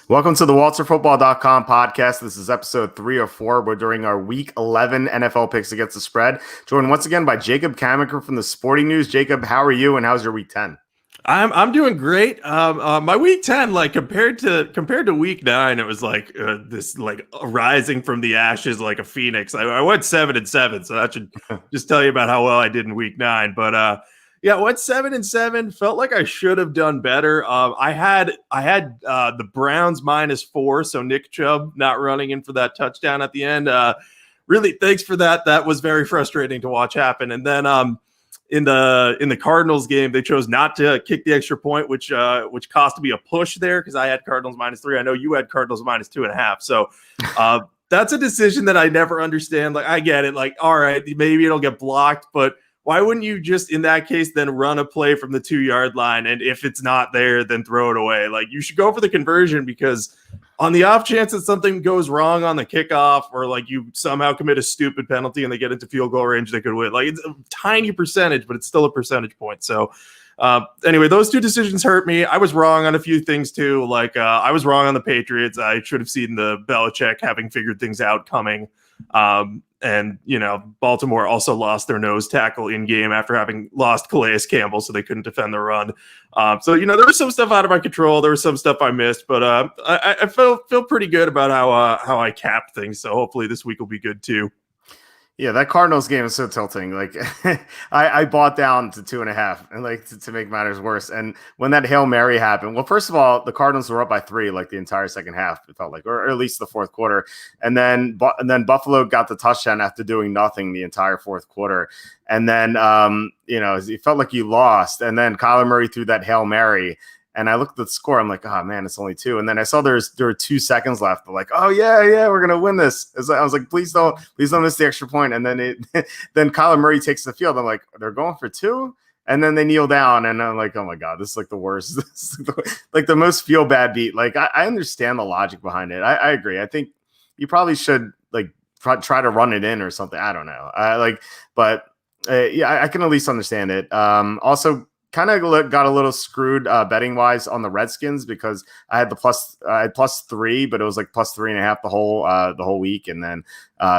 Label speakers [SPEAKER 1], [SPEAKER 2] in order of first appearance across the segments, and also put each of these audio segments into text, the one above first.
[SPEAKER 1] Welcome to the WalterFootball.com podcast. This is episode 3 or 4. We're doing our Week 11 NFL picks against the spread. Joined once again by Jacob Camenker from the Sporting News. Jacob, how are you and how's your Week 10?
[SPEAKER 2] I'm doing great. My Week 10, like compared to Week 9, it was like this like rising from the ashes like a phoenix. I went 7-7, so that should just tell you about how well I did in Week 9. But yeah, I went 7-7. Felt like I should have done better. I had the Browns -4, so Nick Chubb not running in for that touchdown at the end. Really, thanks for that. That was very frustrating to watch happen. And then in the Cardinals game, they chose not to kick the extra point, which cost me a push there because I had Cardinals -3. I know you had Cardinals -2.5. So that's a decision that I never understand. Like, I get it. Like, all right, maybe it'll get blocked, but why wouldn't you just, in that case, then run a play from the 2-yard line? And if it's not there, then throw it away. Like, you should go for the conversion because on the off chance that something goes wrong on the kickoff or like you somehow commit a stupid penalty and they get into field goal range, they could win. Like, it's a tiny percentage, but it's still a percentage point. So anyway, those two decisions hurt me. I was wrong on a few things too. Like I was wrong on the Patriots. I should have seen the Belichick having figured things out coming. And, you know, Baltimore also lost their nose tackle in game after having lost Calais Campbell, so they couldn't defend the run. So, you know, there was some stuff out of my control. There was some stuff I missed, but I feel pretty good about how I capped things. So hopefully this week will be good too.
[SPEAKER 1] Yeah, that Cardinals game is so tilting. Like, I bought down to 2.5, and like to make matters worse. And when that Hail Mary happened, well, first of all, the Cardinals were up by 3 like the entire second half. It felt like, or at least the fourth quarter. And then Buffalo got the touchdown after doing nothing the entire fourth quarter. And then you know, it felt like you lost. And then Kyler Murray threw that Hail Mary. And I looked at the score. I'm like, oh, man, it's only 2. And then I saw there were 2 seconds left. I'm like, oh, yeah, we're going to win this. I was like, please don't miss the extra point. And then then Kyler Murray takes the field. I'm like, they're going for 2? And then they kneel down. And I'm like, oh, my God, this is like the worst. This is like the most feel bad beat. Like, I understand the logic behind it. I agree. I think you probably should like try to run it in or something. I don't know. Yeah, I can at least understand it. Also, kind of got a little screwed betting wise on the Redskins because I had +3, but it was like +3.5 the whole week. And then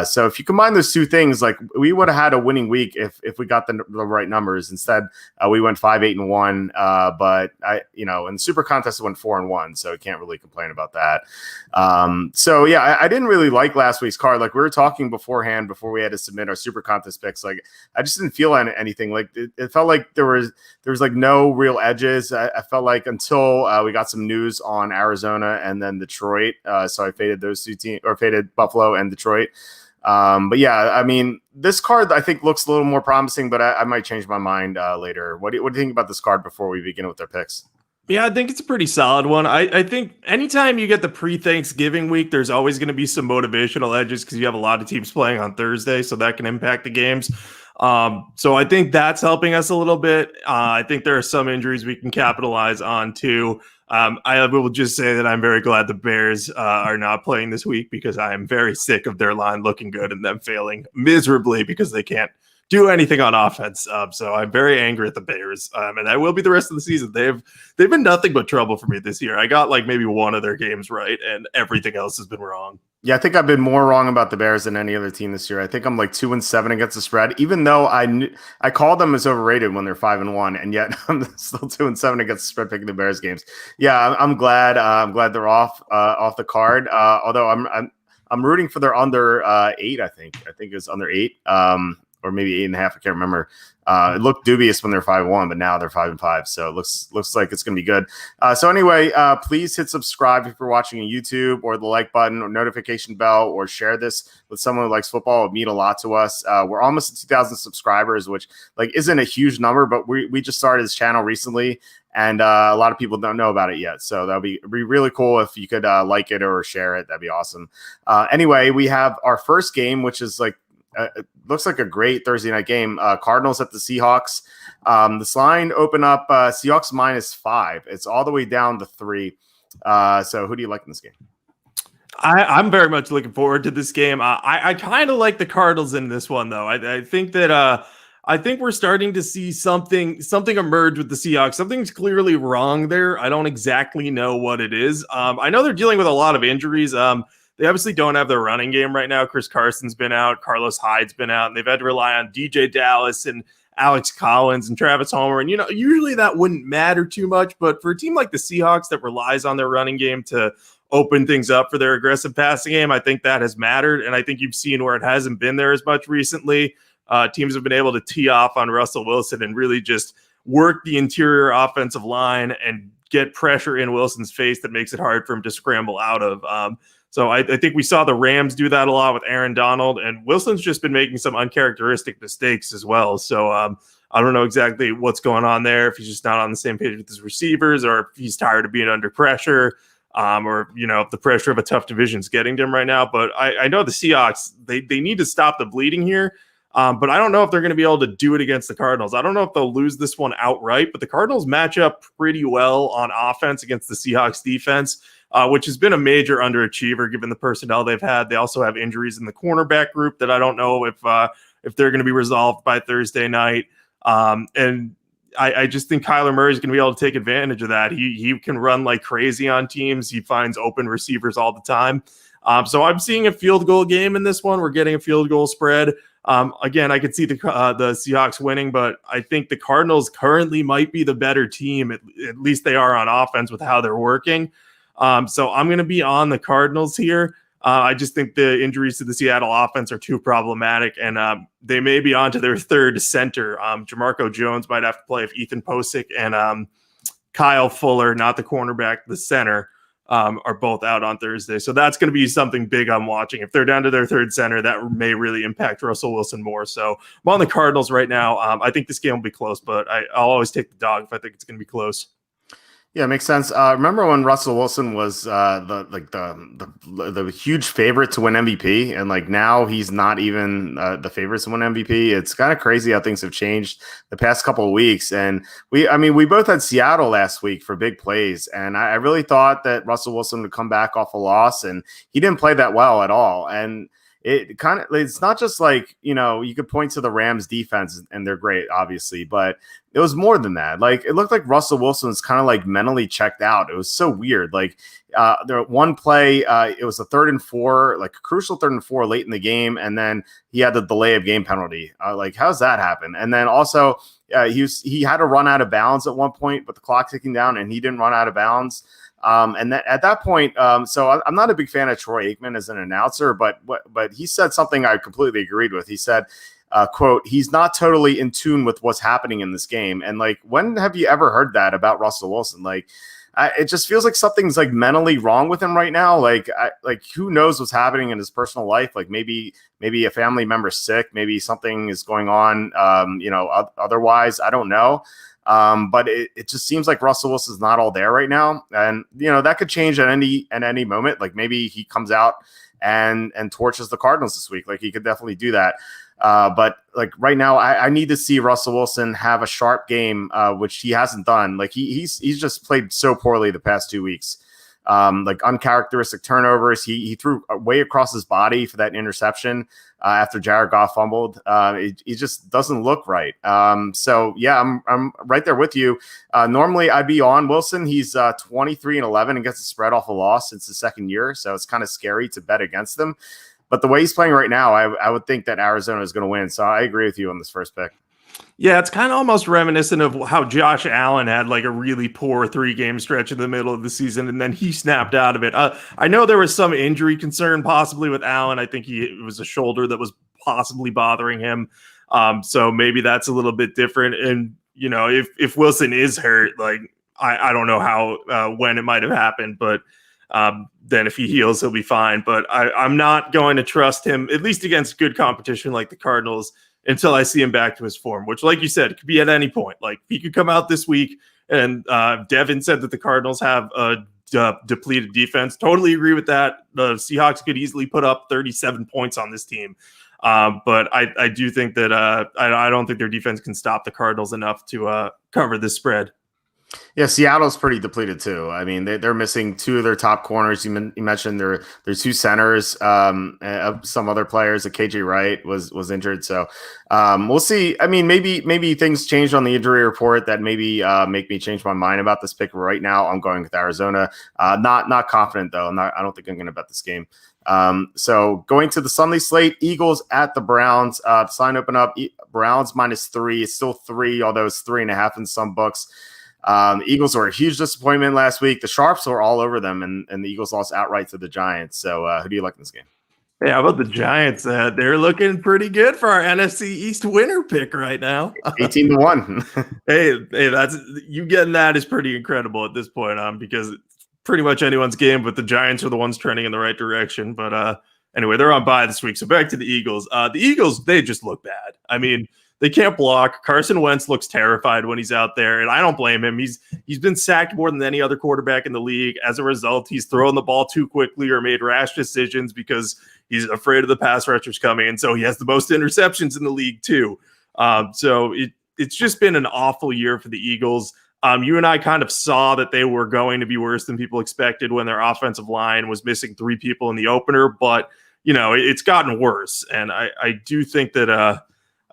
[SPEAKER 1] so if you combine those two things, like we would have had a winning week if we got the right numbers. Instead, we went 5-8-1. But in the Super Contest, it went 4-1, so I can't really complain about that. So yeah, I didn't really like last week's card. Like we were talking beforehand before we had to submit our Super Contest picks. Like I just didn't feel anything. Like it felt like there was like no real edges. I felt like until we got some news on Arizona and then Detroit. So I faded those two teams, or faded Buffalo and Detroit. But yeah, I mean, this card I think looks a little more promising, but I might change my mind later. What do you think about this card before we begin with our picks?
[SPEAKER 2] Yeah, I think it's a pretty solid one. I think anytime you get the pre-Thanksgiving week, there's always going to be some motivational edges because you have a lot of teams playing on Thursday, so that can impact the games. So I think that's helping us a little bit. I think there are some injuries we can capitalize on too. I will just say that I'm very glad the Bears are not playing this week because I am very sick of their line looking good and them failing miserably because they can't do anything on offense. So I'm very angry at the Bears, and I will be the rest of the season. They've been nothing but trouble for me this year. I got like maybe one of their games right, and everything else has been wrong.
[SPEAKER 1] Yeah, I think I've been more wrong about the Bears than any other team this year. I think I'm like 2-7 against the spread, even though I called them as overrated when they're 5-1, and yet I'm still 2-7 against the spread picking the Bears games. Yeah, I'm glad. I'm glad they're off the card. Although I'm rooting for their under 8. I think it's under 8. Or maybe 8.5. I can't remember. It looked dubious when they're 5-1, but now they're 5-5. So it looks like it's going to be good. So anyway, please hit subscribe if you're watching on YouTube, or the like button or notification bell, or share this with someone who likes football. It would mean a lot to us. We're almost at 2,000 subscribers, which like isn't a huge number, but we just started this channel recently. And a lot of people don't know about it yet. So that'd be really cool if you could like it or share it. That'd be awesome. Anyway, we have our first game, which is like, it looks like a great Thursday night game. Cardinals at the Seahawks. This line opened up Seahawks -5. It's all the way down to 3. So who do you like in this game?
[SPEAKER 2] I'm very much looking forward to this game. I kind of like the Cardinals in this one, though. I think that I think we're starting to see something emerge with the Seahawks. Something's clearly wrong there. I don't exactly know what it is. I know they're dealing with a lot of injuries. They obviously don't have their running game right now. Chris Carson's been out. Carlos Hyde's been out. And they've had to rely on DJ Dallas and Alex Collins and Travis Homer. And, usually that wouldn't matter too much. But for a team like the Seahawks that relies on their running game to open things up for their aggressive passing game, I think that has mattered. And I think you've seen where it hasn't been there as much recently. Teams have been able to tee off on Russell Wilson and really just work the interior offensive line and get pressure in Wilson's face that makes it hard for him to scramble out of. So I think we saw the Rams do that a lot with Aaron Donald, and Wilson's just been making some uncharacteristic mistakes as well. So I don't know exactly what's going on there, if he's just not on the same page with his receivers, or if he's tired of being under pressure, or if the pressure of a tough division is getting to him right now. But I know the Seahawks, they need to stop the bleeding here. But I don't know if they're going to be able to do it against the Cardinals. I don't know if they'll lose this one outright, but the Cardinals match up pretty well on offense against the Seahawks defense, which has been a major underachiever given the personnel they've had. They also have injuries in the cornerback group that I don't know if they're going to be resolved by Thursday night. And I just think Kyler Murray is going to be able to take advantage of that. He can run like crazy on teams. He finds open receivers all the time. So I'm seeing a field goal game in this one. We're getting a field goal spread. Again, I could see the Seahawks winning, but I think the Cardinals currently might be the better team. At least they are on offense with how they're working. So I'm going to be on the Cardinals here. I just think the injuries to the Seattle offense are too problematic, and they may be on to their third center. Jamarco Jones might have to play if Ethan Posick and Kyle Fuller, not the cornerback, the center, are both out on Thursday. So that's going to be something big I'm watching. If they're down to their third center, that may really impact Russell Wilson more. So I'm on the Cardinals right now. I think this game will be close, but I'll always take the dog if I think it's going to be close.
[SPEAKER 1] Yeah, it makes sense. Remember when Russell Wilson was the huge favorite to win MVP, and like now he's not even the favorite to win MVP. It's kind of crazy how things have changed the past couple of weeks. And we both had Seattle last week for big plays, and I really thought that Russell Wilson would come back off a loss, and he didn't play that well at all. And it's not just like, you could point to the Rams defense and they're great, obviously, but it was more than that. Like, it looked like Russell Wilson was kind of like mentally checked out. It was so weird. Like, there one play, it was a 3rd and 4, like a crucial 3rd and 4 late in the game. And then he had the delay of game penalty. Like, how's that happen? And then also he had to run out of bounds at one point with the clock ticking down, and he didn't run out of bounds. And at that point, so I'm not a big fan of Troy Aikman as an announcer, but he said something I completely agreed with. He said, quote, he's not totally in tune with what's happening in this game. And like, when have you ever heard that about Russell Wilson? Like, it just feels like something's like mentally wrong with him right now. Like who knows what's happening in his personal life? Like maybe a family member's sick, maybe something is going on, otherwise, I don't know. But it just seems like Russell Wilson's not all there right now. And, that could change at any moment. Like maybe he comes out and torches the Cardinals this week. Like he could definitely do that. But like right now, I need to see Russell Wilson have a sharp game, which he hasn't done. Like he's just played so poorly the past 2 weeks. Like uncharacteristic turnovers. He threw way across his body for that interception after Jared Goff fumbled. He just doesn't look right. So yeah, I'm right there with you. Normally I'd be on Wilson. He's 23-11 and gets a spread off a loss since the second year. So it's kind of scary to bet against them. But the way he's playing right now, I would think that Arizona is going to win. So I agree with you on this first pick.
[SPEAKER 2] Yeah, it's kind of almost reminiscent of how Josh Allen had like a really poor 3-game stretch in the middle of the season, and then he snapped out of it. I know there was some injury concern possibly with Allen. I think it was a shoulder that was possibly bothering him. So maybe that's a little bit different. And, if Wilson is hurt, like I don't know how when it might have happened, but then if he heals, he'll be fine. But I'm not going to trust him, at least against good competition like the Cardinals, until I see him back to his form, which, like you said, it could be at any point. Like he could come out this week, and Devin said that the Cardinals have a depleted defense. Totally agree with that. The Seahawks could easily put up 37 points on this team. But I do think that I don't think their defense can stop the Cardinals enough to cover this spread.
[SPEAKER 1] Yeah, Seattle's pretty depleted too. I mean, they're missing two of their top corners. You mentioned their two centers, some other players. Like KJ Wright was injured, so we'll see. I mean, maybe things changed on the injury report that maybe make me change my mind about this pick. Right now, I'm going with Arizona. Not confident though. I don't think I'm going to bet this game. So going to the Sunday slate, Eagles at the Browns. The sign open up. Browns -3. It's still 3, although it's 3.5 in some books. The Eagles were a huge disappointment last week. The Sharps were all over them, and the Eagles lost outright to the Giants. So who do you like in this game?
[SPEAKER 2] Yeah, how about the Giants? They're looking pretty good for our NFC East winner pick right now.
[SPEAKER 1] 18-1.
[SPEAKER 2] hey, that's you getting that is pretty incredible at this point, because it's pretty much anyone's game, but the Giants are the ones trending in the right direction. But anyway, they're on bye this week. So back to the Eagles. The Eagles, they just look bad. I mean, they can't block. Carson Wentz looks terrified when he's out there, and I don't blame him. He's been sacked more than any other quarterback in the league. As a result, he's thrown the ball too quickly or made rash decisions because he's afraid of the pass rushers coming, and so he has the most interceptions in the league too. So it's just been an awful year for the Eagles. You and I kind of saw that they were going to be worse than people expected when their offensive line was missing 3 people in the opener, but it's gotten worse, and I do think that.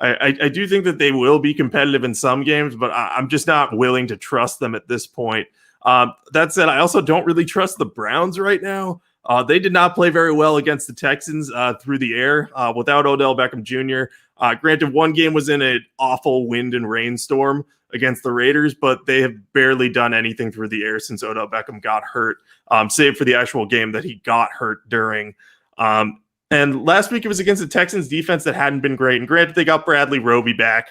[SPEAKER 2] I do think that they will be competitive in some games, but I'm just not willing to trust them at this point. That said, I also don't really trust the Browns right now. They did not play very well against the Texans through the air without Odell Beckham Jr. Granted, one game was in an awful wind and rainstorm against the Raiders, but they have barely done anything through the air since Odell Beckham got hurt, save for the actual game that he got hurt during. And last week it was against the Texans defense that hadn't been great. And granted, they got Bradley Roby back,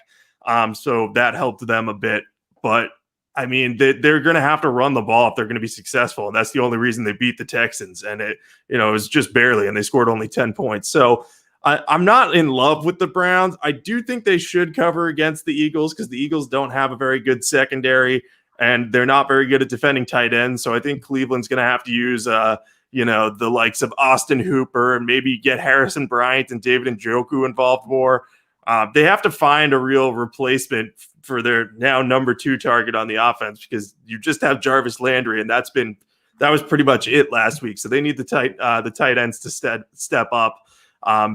[SPEAKER 2] so that helped them a bit. But, I mean, they're going to have to run the ball if they're going to be successful. And that's the only reason they beat the Texans. And it was just barely, and they scored only 10 points. So I'm not in love with the Browns. I do think they should cover against the Eagles because the Eagles don't have a very good secondary, and they're not very good at defending tight ends. So I think Cleveland's going to have to use the likes of Austin Hooper and maybe get Harrison Bryant and David Njoku involved more. They have to find a real replacement for their now number 2 target on the offense because you just have Jarvis Landry, and that was pretty much it last week. So they need the tight ends to step up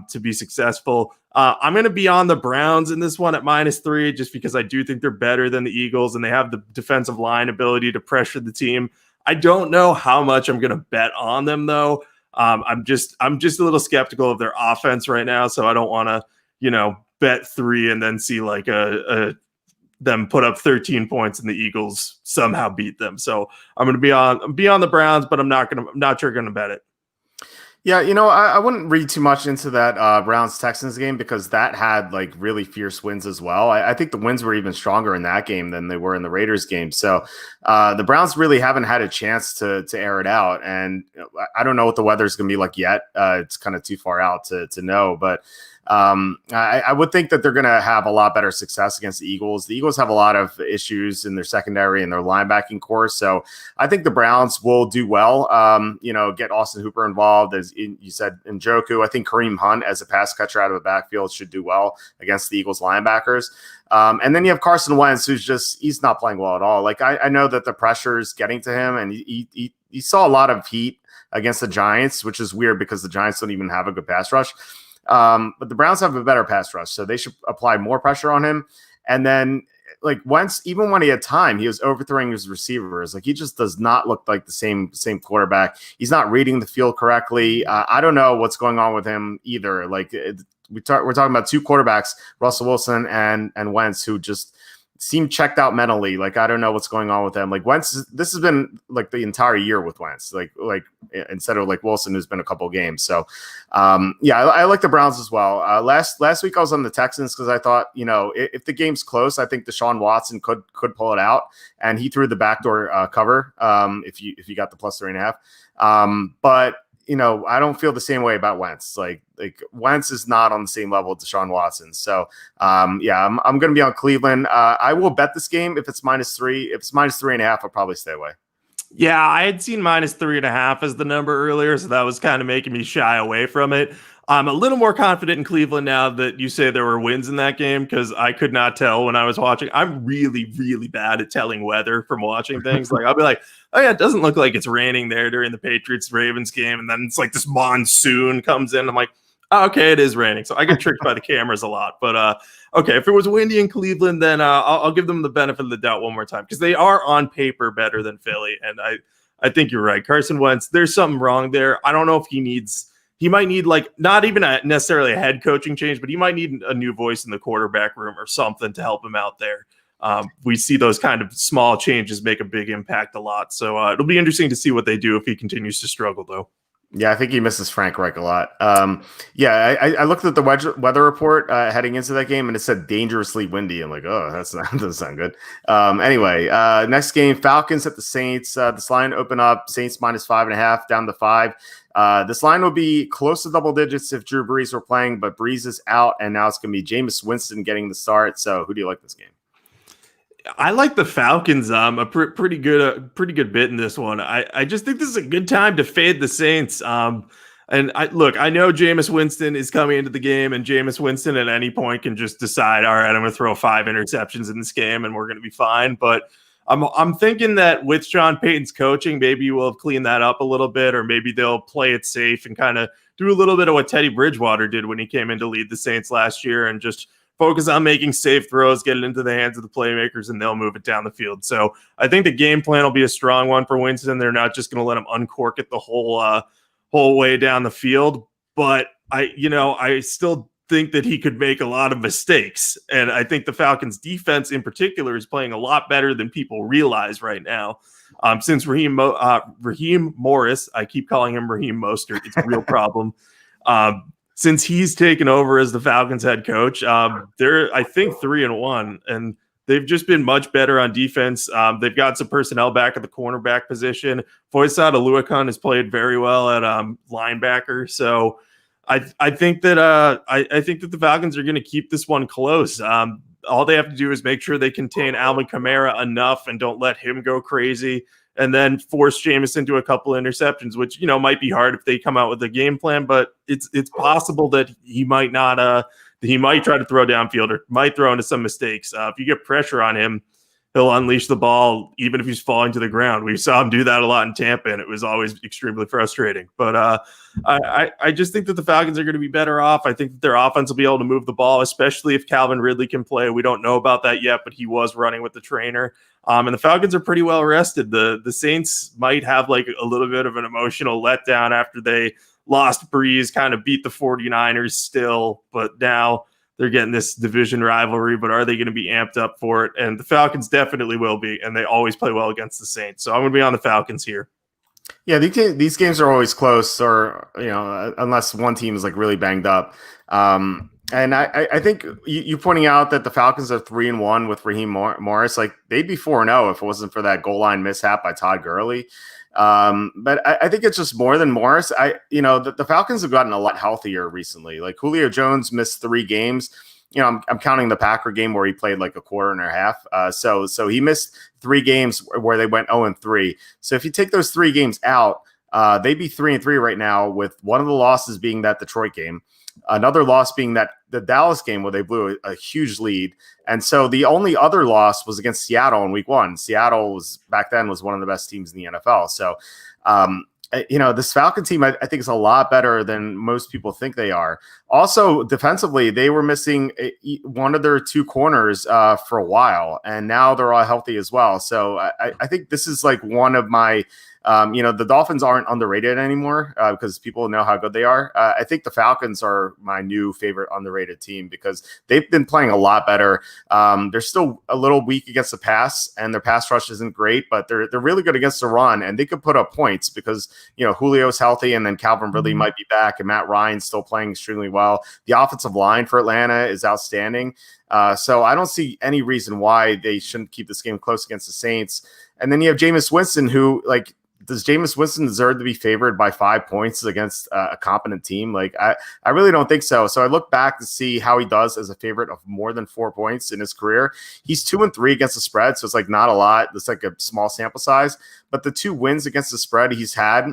[SPEAKER 2] to be successful. I'm going to be on the Browns in this one at -3 just because I do think they're better than the Eagles, and they have the defensive line ability to pressure the team. I don't know how much I'm going to bet on them, though. I'm just a little skeptical of their offense right now, so I don't want to, bet 3 and then see like them put up 13 points and the Eagles somehow beat them. So I'm going to be on the Browns, but I'm not sure going to bet it.
[SPEAKER 1] Yeah, I wouldn't read too much into that Browns-Texans game because that had like really fierce wins as well. I think the wins were even stronger in that game than they were in the Raiders game. So the Browns really haven't had a chance to air it out. And I don't know what the weather's going to be like yet. It's kind of too far out to know. But I would think that they're going to have a lot better success against the Eagles. The Eagles have a lot of issues in their secondary and their linebacking core. So I think the Browns will do well, get Austin Hooper involved. As you said, Njoku. I think Kareem Hunt as a pass catcher out of the backfield should do well against the Eagles linebackers. And then you have Carson Wentz, he's not playing well at all. Like I know that the pressure is getting to him, and he saw a lot of heat against the Giants, which is weird because the Giants don't even have a good pass rush. But the Browns have a better pass rush, so they should apply more pressure on him. And then, like Wentz, even when he had time, he was overthrowing his receivers. Like he just does not look like the same quarterback. He's not reading the field correctly. I don't know what's going on with him either. Like we're talking about 2 quarterbacks, Russell Wilson and Wentz, who just seem checked out mentally. Like I don't know what's going on with them. Like Wentz, this has been like the entire year with Wentz, like instead of like Wilson, who's been a couple of games. So I like the Browns as well. Last week I was on the Texans because I thought, if the game's close, I think Deshaun Watson could pull it out, and he threw the backdoor cover if you got the +3.5. But I don't feel the same way about Wentz. Like Wentz is not on the same level with Deshaun Watson. So, I'm going to be on Cleveland. I will bet this game if it's -3. If it's -3.5, I'll probably stay away.
[SPEAKER 2] Yeah, I had seen -3.5 as the number earlier, so that was kind of making me shy away from it. I'm a little more confident in Cleveland now that you say there were wins in that game, because I could not tell when I was watching. I'm really, really bad at telling weather from watching things. Like, I'll be like, oh yeah, it doesn't look like it's raining there during the Patriots-Ravens game. And then it's like this monsoon comes in. I'm like, oh, okay, it is raining. So I get tricked by the cameras a lot. But okay, if it was windy in Cleveland, then I'll give them the benefit of the doubt one more time, because they are on paper better than Philly. And I think you're right. Carson Wentz, there's something wrong there. I don't know if he might need, like, not even necessarily a head coaching change, but he might need a new voice in the quarterback room or something to help him out there. We see those kind of small changes make a big impact a lot. So it'll be interesting to see what they do if he continues to struggle, though.
[SPEAKER 1] Yeah, I think he misses Frank Reich a lot. I looked at the weather report heading into that game, and it said dangerously windy. I'm like, oh, that doesn't sound good. Anyway, next game, Falcons at the Saints. This line opened up Saints -5.5 down to 5. This line will be close to double digits if Drew Brees were playing, but Brees is out, and now it's going to be Jameis Winston getting the start. So who do you like this game?
[SPEAKER 2] I like the Falcons pretty good bit in this one. I just think this is a good time to fade the Saints. And I know Jameis Winston is coming into the game, and Jameis Winston at any point can just decide, all right, I'm going to throw 5 interceptions in this game and we're going to be fine. But I'm thinking that with Sean Payton's coaching, maybe we'll have cleaned that up a little bit, or maybe they'll play it safe and kind of do a little bit of what Teddy Bridgewater did when he came in to lead the Saints last year, and just focus on making safe throws, get it into the hands of the playmakers, and they'll move it down the field. So I think the game plan will be a strong one for Winston. They're not just going to let him uncork it the whole way down the field. But I still think that he could make a lot of mistakes. And I think the Falcons defense in particular is playing a lot better than people realize right now. Since Raheem Morris, I keep calling him Raheem Mostert, it's a real problem. Since he's taken over as the Falcons head coach, they're, I think, 3-1, and they've just been much better on defense. They've got some personnel back at the cornerback position. Foyesade Aluakun has played very well at linebacker. So I think that the Falcons are going to keep this one close. All they have to do is make sure they contain Alvin Kamara enough and don't let him go crazy, and then force Jameis into a couple of interceptions, which, might be hard if they come out with a game plan, but it's possible that he might not, he might try to throw downfield or might throw into some mistakes. If you get pressure on him, he'll unleash the ball, even if he's falling to the ground. We saw him do that a lot in Tampa, and it was always extremely frustrating. But I just think that the Falcons are going to be better off. I think that their offense will be able to move the ball, especially if Calvin Ridley can play. We don't know about that yet, but he was running with the trainer. And the Falcons are pretty well rested. The Saints might have like a little bit of an emotional letdown after they lost Breeze, kind of beat the 49ers still, but now they're getting this division rivalry. But are they going to be amped up for it? And the Falcons definitely will be, and they always play well against the Saints. So I'm going to be on the Falcons here.
[SPEAKER 1] Yeah, these games are always close, or unless one team is like really banged up. And I think you pointing out that the Falcons are 3-1 with Raheem Morris, like they'd be 4-0 if it wasn't for that goal line mishap by Todd Gurley. But I think it's just more than Morris. The Falcons have gotten a lot healthier recently. Like Julio Jones missed 3 games. I'm counting the Packer game where he played like a quarter and a half. So he missed 3 games where they went 0-3. So if you take those 3 games out, they'd be 3-3 right now, with one of the losses being that Detroit game, another loss being that the Dallas game where they blew a huge lead. And so the only other loss was against Seattle in week 1. Seattle was back then was one of the best teams in the NFL. So, this Falcon team, I think, is a lot better than most people think they are. Also, defensively, they were missing one of their 2 corners for a while, and now they're all healthy as well. So I think this is like one of my the Dolphins aren't underrated anymore because people know how good they are. I think the Falcons are my new favorite underrated team because they've been playing a lot better. They're still a little weak against the pass, and their pass rush isn't great, but they're really good against the run, and they could put up points because Julio's healthy, and then Calvin Ridley might be back, and Matt Ryan's still playing extremely well. The offensive line for Atlanta is outstanding. So I don't see any reason why they shouldn't keep this game close against the Saints. And then you have Jameis Winston, who, like, does Jameis Winston deserve to be favored by 5 points against a competent team? Like, I really don't think so. So I look back to see how he does as a favorite of more than 4 points in his career. He's 2-3 against the spread, so it's like not a lot. It's like a small sample size. But the 2 wins against the spread he's had,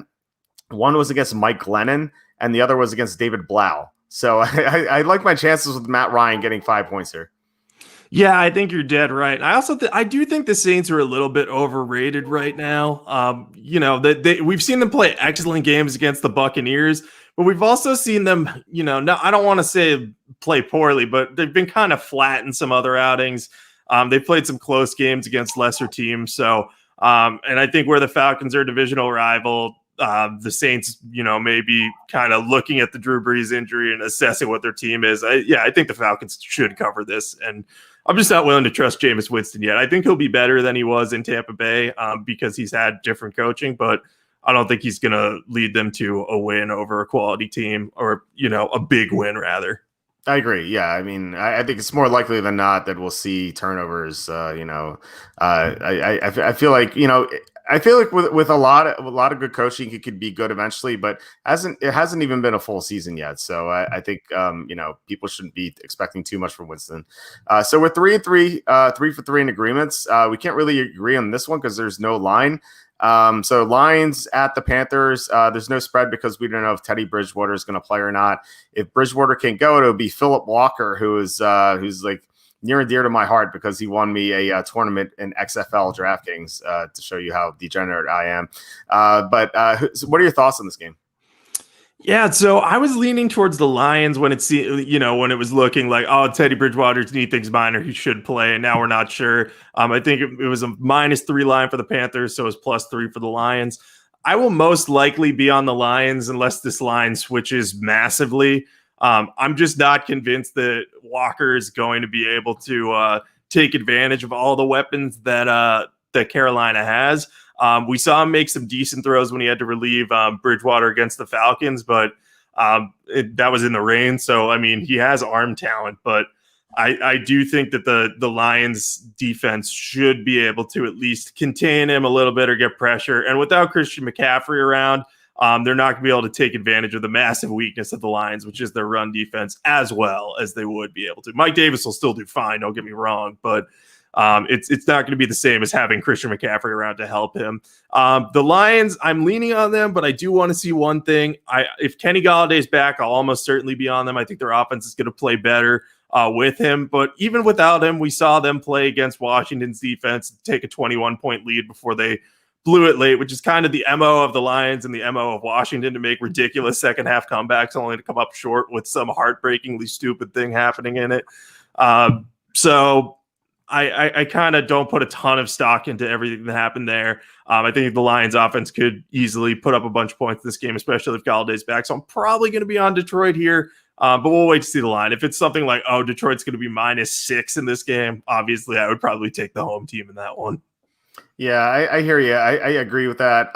[SPEAKER 1] one was against Mike Glennon, and the other was against David Blau. So I like my chances with Matt Ryan getting 5 points here.
[SPEAKER 2] Yeah, I think you're dead right. I also I do think the Saints are a little bit overrated right now. We've seen them play excellent games against the Buccaneers, but we've also seen them, no, I don't want to say play poorly, but they've been kind of flat in some other outings. They played some close games against lesser teams. So, and I think where the Falcons are a divisional rival, the Saints, maybe kind of looking at the Drew Brees injury and assessing what their team is. I think the Falcons should cover this, and I'm just not willing to trust Jameis Winston yet. I think he'll be better than he was in Tampa Bay because he's had different coaching, but I don't think he's going to lead them to a win over a quality team or, a big win rather.
[SPEAKER 1] I agree. Yeah. I mean, I think it's more likely than not that we'll see turnovers. I feel like, with a lot of good coaching, it could be good eventually, but it hasn't even been a full season yet. So I think people shouldn't be expecting too much from Winston. So we're 3-3, 3-for-3 in agreements. We can't really agree on this one because there's no line. So Lions at the Panthers, there's no spread because we don't know if Teddy Bridgewater is going to play or not. If Bridgewater can't go, it'll be Philip Walker, who's like near and dear to my heart because he won me a tournament in XFL DraftKings to show you how degenerate I am. So what are your thoughts on this game?
[SPEAKER 2] Yeah, so I was leaning towards the Lions when when it was looking like, oh, Teddy Bridgewater's knee thing's minor, he should play, and now we're not sure. I think it was a -3 line for the Panthers, so it was +3 for the Lions. I will most likely be on the Lions unless this line switches massively. I'm just not convinced that Walker is going to be able to take advantage of all the weapons that Carolina has. We saw him make some decent throws when he had to relieve Bridgewater against the Falcons, but that was in the rain. So, I mean, he has arm talent, but I do think that the Lions defense should be able to at least contain him a little bit or get pressure. And without Christian McCaffrey around, they're not going to be able to take advantage of the massive weakness of the Lions, which is their run defense, as well as they would be able to. Mike Davis will still do fine, don't get me wrong, but it's not going to be the same as having Christian McCaffrey around to help him. The Lions, I'm leaning on them, but I do want to see one thing. If Kenny Galladay's back, I'll almost certainly be on them. I think their offense is going to play better with him. But even without him, we saw them play against Washington's defense, take a 21-point lead before they blew it late, which is kind of the MO of the Lions and the MO of Washington, to make ridiculous second-half comebacks only to come up short with some heartbreakingly stupid thing happening in it. So I kind of don't put a ton of stock into everything that happened there. I think the Lions offense could easily put up a bunch of points in this game, especially if Galladay's back. So I'm probably going to be on Detroit here, but we'll wait to see the line. If it's something like, oh, Detroit's going to be -6 in this game, obviously I would probably take the home team in that one.
[SPEAKER 1] Yeah, I hear you. I agree with that.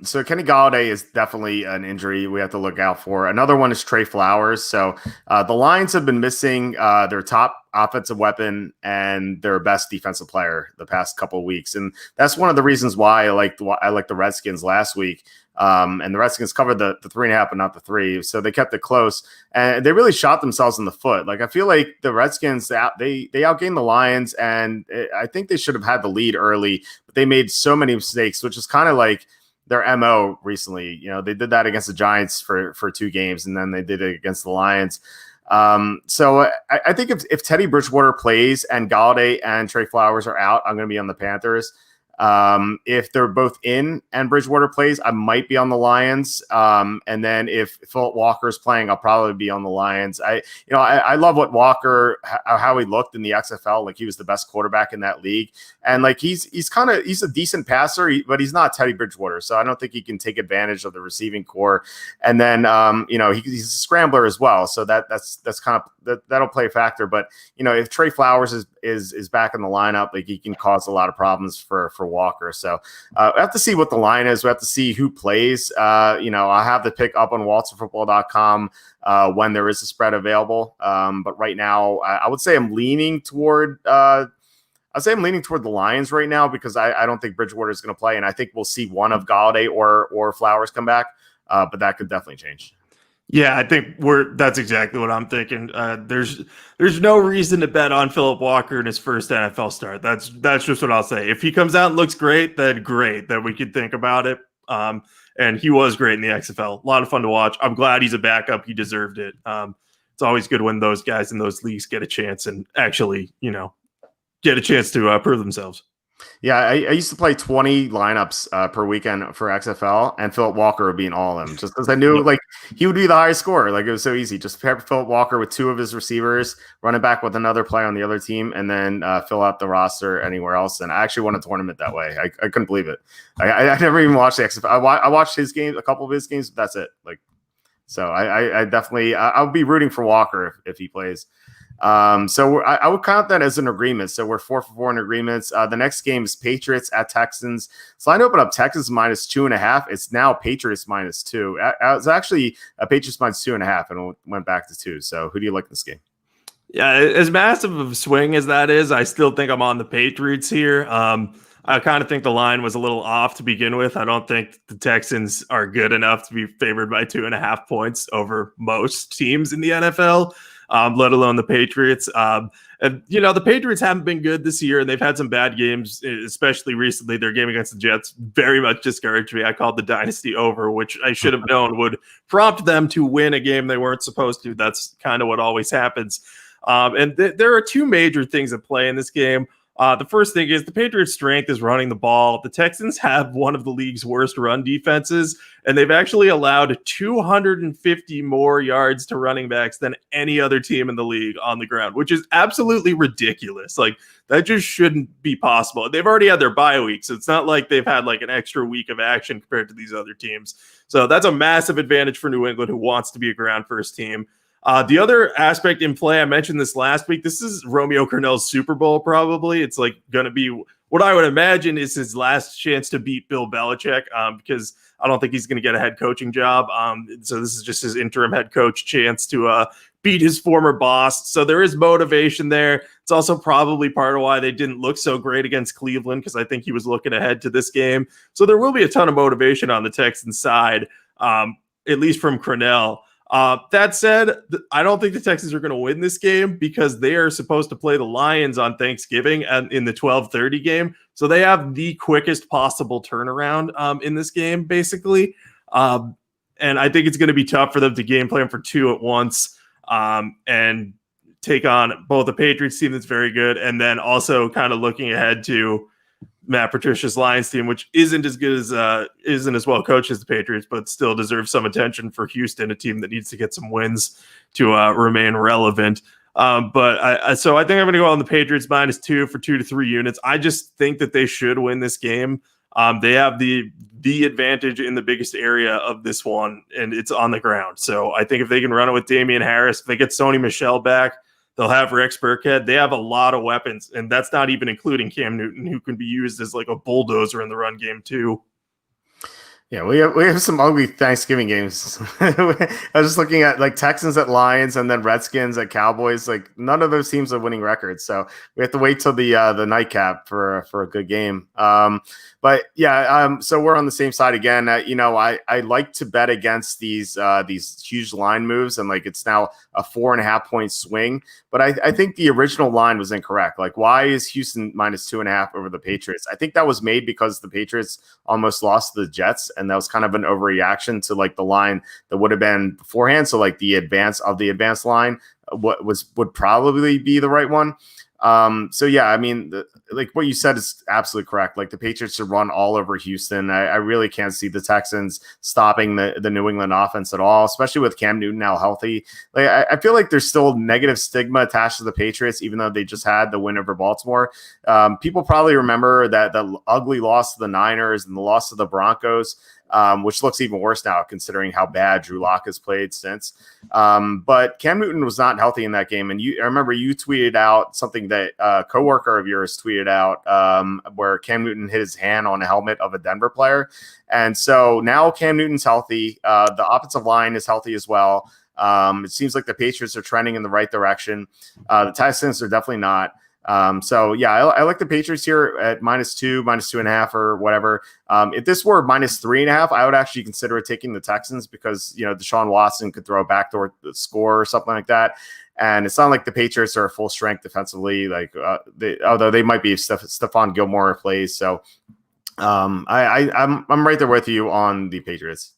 [SPEAKER 1] So Kenny Galladay is definitely an injury we have to look out for. Another one is Trey Flowers. So the Lions have been missing their top offensive weapon and their best defensive player the past couple of weeks, and that's one of the reasons why I liked the Redskins last week. And the Redskins covered the 3.5, but not the 3. So they kept it close, and they really shot themselves in the foot. Like, I feel like the Redskins, they outgained the Lions, and I think they should have had the lead early, but they made so many mistakes, which is kind of like their MO recently. You know, they did that against the Giants for 2 games, and then they did it against the Lions. So I think if Teddy Bridgewater plays and Galladay and Trey Flowers are out, I'm going to be on the Panthers. If they're both in and Bridgewater plays, I might be on the Lions. And then if Philip Walker is playing, I'll probably be on the Lions. I love what Walker, how he looked in the XFL. Like, he was the best quarterback in that league. And like, he's a decent passer, but he's not Teddy Bridgewater. So I don't think he can take advantage of the receiving core. And then, he's a scrambler as well. So that's kind of, that'll play a factor. But, if Trey Flowers is back in the lineup, like, he can cause a lot of problems for Walker. So we have to see what the line is. We have to see who plays. I have the pick up on waltzfootball.com when there is a spread available. But right now, I would say I'm leaning toward the Lions right now, because I don't think Bridgewater is going to play, and I think we'll see one of Galladay or Flowers come back. But that could definitely change.
[SPEAKER 2] Yeah, I think that's exactly what I'm thinking. There's no reason to bet on Philip Walker in his first NFL start. That's just what I'll say. If he comes out and looks great, then great. Then we could think about it. and he was great in the XFL. A lot of fun to watch. I'm glad he's a backup. He deserved it. It's always good when those guys in those leagues get a chance and actually, get a chance to prove themselves.
[SPEAKER 1] Yeah, I used to play 20 lineups per weekend for XFL, and Philip Walker would be in all of them just because I knew like he would be the highest scorer. Like it was so easy. Just pair Philip Walker with two of his receivers, running back with another player on the other team, and then fill out the roster anywhere else. And I actually won a tournament that way. I couldn't believe it. I never even watched the XFL. I watched his games, a couple of his games, but that's it. Like, so I definitely I'll be rooting for Walker if he plays. So I would count that as an agreement. So we're 4-for-4 in agreements. The next game is Patriots at Texans. So I opened up Texans -2.5. It's now Patriots -2. It's actually a Patriots -2.5 and it went back to 2. So who do you like in this game?
[SPEAKER 2] Yeah, as massive of a swing as that is, I still think I'm on the Patriots here. I kind of think the line was a little off to begin with. I don't think the Texans are good enough to be favored by 2.5 points over most teams in the NFL. Let alone the Patriots. And, the Patriots haven't been good this year, and they've had some bad games, especially recently. Their game against the Jets very much discouraged me. I called the dynasty over, which I should have known would prompt them to win a game they weren't supposed to. That's kind of what always happens. And there are two major things at play in this game. The first thing is the Patriots' strength is running the ball. The Texans have one of the league's worst run defenses, and they've actually allowed 250 more yards to running backs than any other team in the league on the ground, which is absolutely ridiculous. Like, that just shouldn't be possible. They've already had their bye week, so it's not like they've had like an extra week of action compared to these other teams. So that's a massive advantage for New England, who wants to be a ground first team. The other aspect in play, I mentioned this last week, this is Romeo Crennel's Super Bowl probably. It's like going to be what I would imagine is his last chance to beat Bill Belichick because I don't think he's going to get a head coaching job. So this is just his interim head coach chance to beat his former boss. So there is motivation there. It's also probably part of why they didn't look so great against Cleveland, because I think he was looking ahead to this game. So there will be a ton of motivation on the Texans side, at least from Crennel. That said, I don't think the Texans are going to win this game because they are supposed to play the Lions on Thanksgiving and in the 12:30 game. So they have the quickest possible turnaround in this game, basically. And I think it's going to be tough for them to game plan for two at once and take on both a Patriots team that's very good and then also kind of looking ahead to Matt Patricia's Lions team, which isn't as good as isn't as well coached as the Patriots, but still deserves some attention for Houston, a team that needs to get some wins to remain relevant. So I think I'm going to go on the Patriots -2 for 2 to 3 units. I just think that they should win this game. They have the advantage in the biggest area of this one, and it's on the ground. So I think if they can run it with Damian Harris, if they get Sony Michel back, they'll have Rex Burkhead. They have a lot of weapons, and that's not even including Cam Newton, who can be used as like a bulldozer in the run game too.
[SPEAKER 1] Yeah, we have some ugly Thanksgiving games. I was just looking at like Texans at Lions and then Redskins at Cowboys. Like none of those teams are winning records, so we have to wait till the nightcap for a good game. But yeah, so we're on the same side again. I like to bet against these huge line moves, and like it's now a 4.5 point swing. But I think the original line was incorrect. Like, why is Houston -2.5 over the Patriots? I think that was made because the Patriots almost lost to the Jets, and that was kind of an overreaction to like the line that would have been beforehand. So like the advanced line, would probably be the right one. So yeah, I mean, like what you said is absolutely correct. Like the Patriots should run all over Houston. I really can't see the Texans stopping the New England offense at all, especially with Cam Newton now healthy. Like I feel like there's still negative stigma attached to the Patriots, even though they just had the win over Baltimore. People probably remember that the ugly loss to the Niners and the loss to the Broncos, which looks even worse now considering how bad Drew Lock has played since. But Cam Newton was not healthy in that game. And I remember you tweeted out something that a coworker of yours tweeted out where Cam Newton hit his hand on a helmet of a Denver player. And so now Cam Newton's healthy. The offensive line is healthy as well. It seems like the Patriots are trending in the right direction. The Texans are definitely not. So yeah, I like the Patriots here at -2, -2.5 or whatever. If this were -3.5, I would actually consider taking the Texans because, Deshaun Watson could throw a backdoor score or something like that. And it's not like the Patriots are full strength defensively, like although they might be if Stephon Gilmore plays. So I'm right there with you on the Patriots.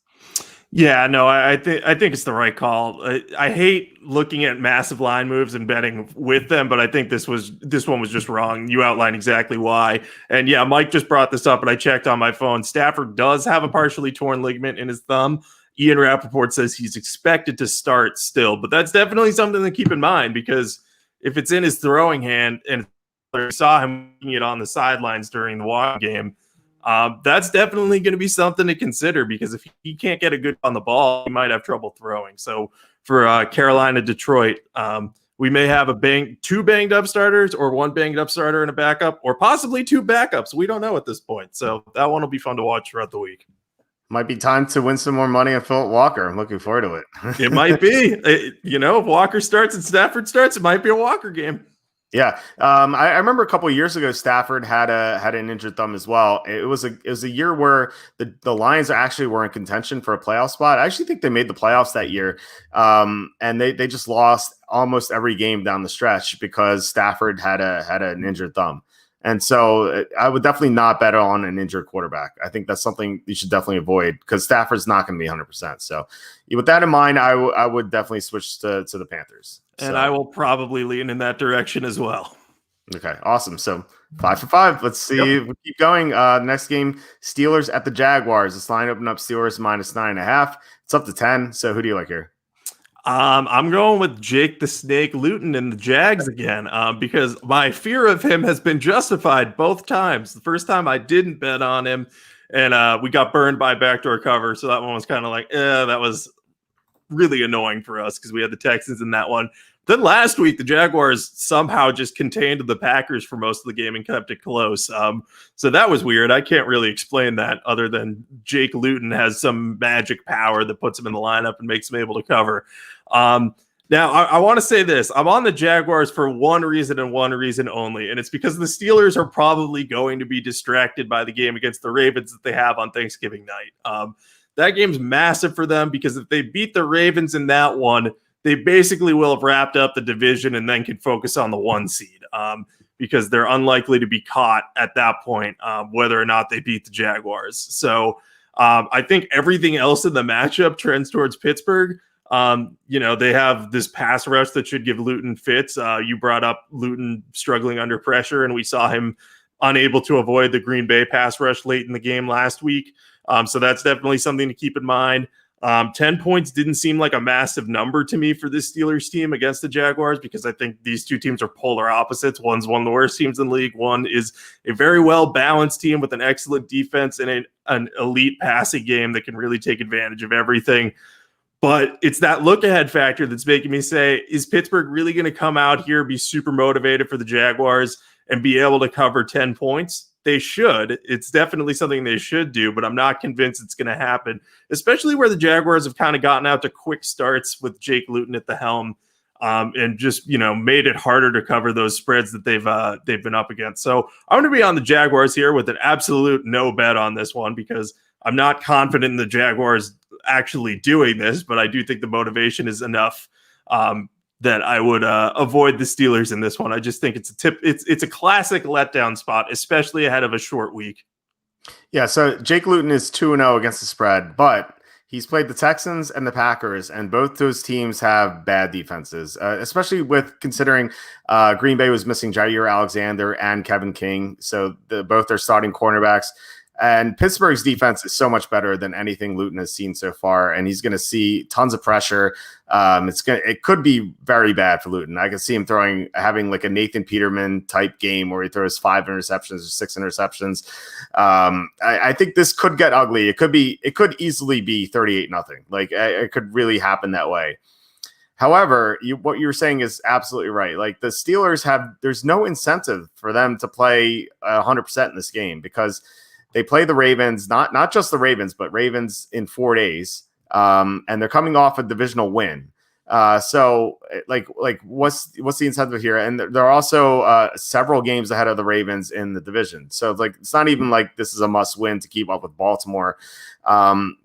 [SPEAKER 2] Yeah, no, I think it's the right call. I hate looking at massive line moves and betting with them, but I think this one was just wrong. You outlined exactly why. And yeah, Mike just brought this up, and I checked on my phone. Stafford does have a partially torn ligament in his thumb. Ian Rappaport says he's expected to start still, but that's definitely something to keep in mind, because if it's in his throwing hand and we saw him doing it on the sidelines during the Washington game, that's definitely going to be something to consider, because if he can't get a good on the ball, he might have trouble throwing. So for Carolina, Detroit, we may have two banged up starters, or one banged up starter and a backup, or possibly two backups. We don't know at this point. So that one will be fun to watch throughout the week.
[SPEAKER 1] Might be time to win some more money on Philip Walker. I'm looking forward to it.
[SPEAKER 2] It might be. If Walker starts and Stafford starts, it might be a Walker game.
[SPEAKER 1] Yeah, I remember a couple of years ago, Stafford had an injured thumb as well. It was a year where the Lions actually were in contention for a playoff spot. I actually think they made the playoffs that year, and they just lost almost every game down the stretch because Stafford had an injured thumb. And so I would definitely not bet on an injured quarterback. I think that's something you should definitely avoid, because Stafford's not going to be 100%. So with that in mind, I would definitely switch to the Panthers.
[SPEAKER 2] And I will probably lean in that direction as well.
[SPEAKER 1] Okay, awesome. So 5 for 5. Let's see. Yep. We keep going. Next game, Steelers at the Jaguars. This line opened up Steelers -9.5. It's up to 10. So who do you like here?
[SPEAKER 2] I'm going with Jake the Snake Luton and the Jags again, because my fear of him has been justified both times. The first time I didn't bet on him, and we got burned by backdoor cover. So that one was kind of like, that was really annoying for us because we had the Texans in that one. Then last week, the Jaguars somehow just contained the Packers for most of the game and kept it close. So that was weird. I can't really explain that, other than Jake Luton has some magic power that puts him in the lineup and makes him able to cover. Now, I want to say this. I'm on the Jaguars for one reason and one reason only, and it's because the Steelers are probably going to be distracted by the game against the Ravens that they have on Thanksgiving night. That game's massive for them, because if they beat the Ravens in that one, they basically will have wrapped up the division and then can focus on the 1 seed, because they're unlikely to be caught at that point, whether or not they beat the Jaguars. So I think everything else in the matchup trends towards Pittsburgh. They have this pass rush that should give Luton fits. You brought up Luton struggling under pressure, and we saw him unable to avoid the Green Bay pass rush late in the game last week. So that's definitely something to keep in mind. 10 points didn't seem like a massive number to me for this Steelers team against the Jaguars, because I think these two teams are polar opposites. One's one of the worst teams in the league. One is a very well-balanced team with an excellent defense and an elite passing game that can really take advantage of everything. But it's that look-ahead factor that's making me say, is Pittsburgh really going to come out here, be super motivated for the Jaguars, and be able to cover 10 points? They should. It's definitely something they should do, but I'm not convinced it's going to happen, especially where the Jaguars have kind of gotten out to quick starts with Jake Luton at the helm, and just, made it harder to cover those spreads that they've been up against. So I'm going to be on the Jaguars here with an absolute no bet on this one, because I'm not confident in the Jaguars actually doing this, but I do think the motivation is enough that I would avoid the Steelers in this one. I just think it's a classic letdown spot, especially ahead of a short week.
[SPEAKER 1] Yeah, so Jake Luton is 2-0 against the spread, but he's played the Texans and the Packers, and both those teams have bad defenses, especially with considering Green Bay was missing Jair Alexander and Kevin King, so both their starting cornerbacks. And Pittsburgh's defense is so much better than anything Luton has seen so far, and he's going to see tons of pressure. It could be very bad for Luton. I could see him having like a Nathan Peterman type game where he throws 5 interceptions or 6 interceptions. I think this could get ugly. It could easily be 38-0. Like it could really happen that way. However, what you're saying is absolutely right. Like the Steelers there's no incentive for them to play 100% in this game, because they play the Ravens, not just the Ravens, but Ravens in 4 days, and they're coming off a divisional win. So what's the incentive here? And there are also several games ahead of the Ravens in the division. So it's not even like this is a must win to keep up with Baltimore.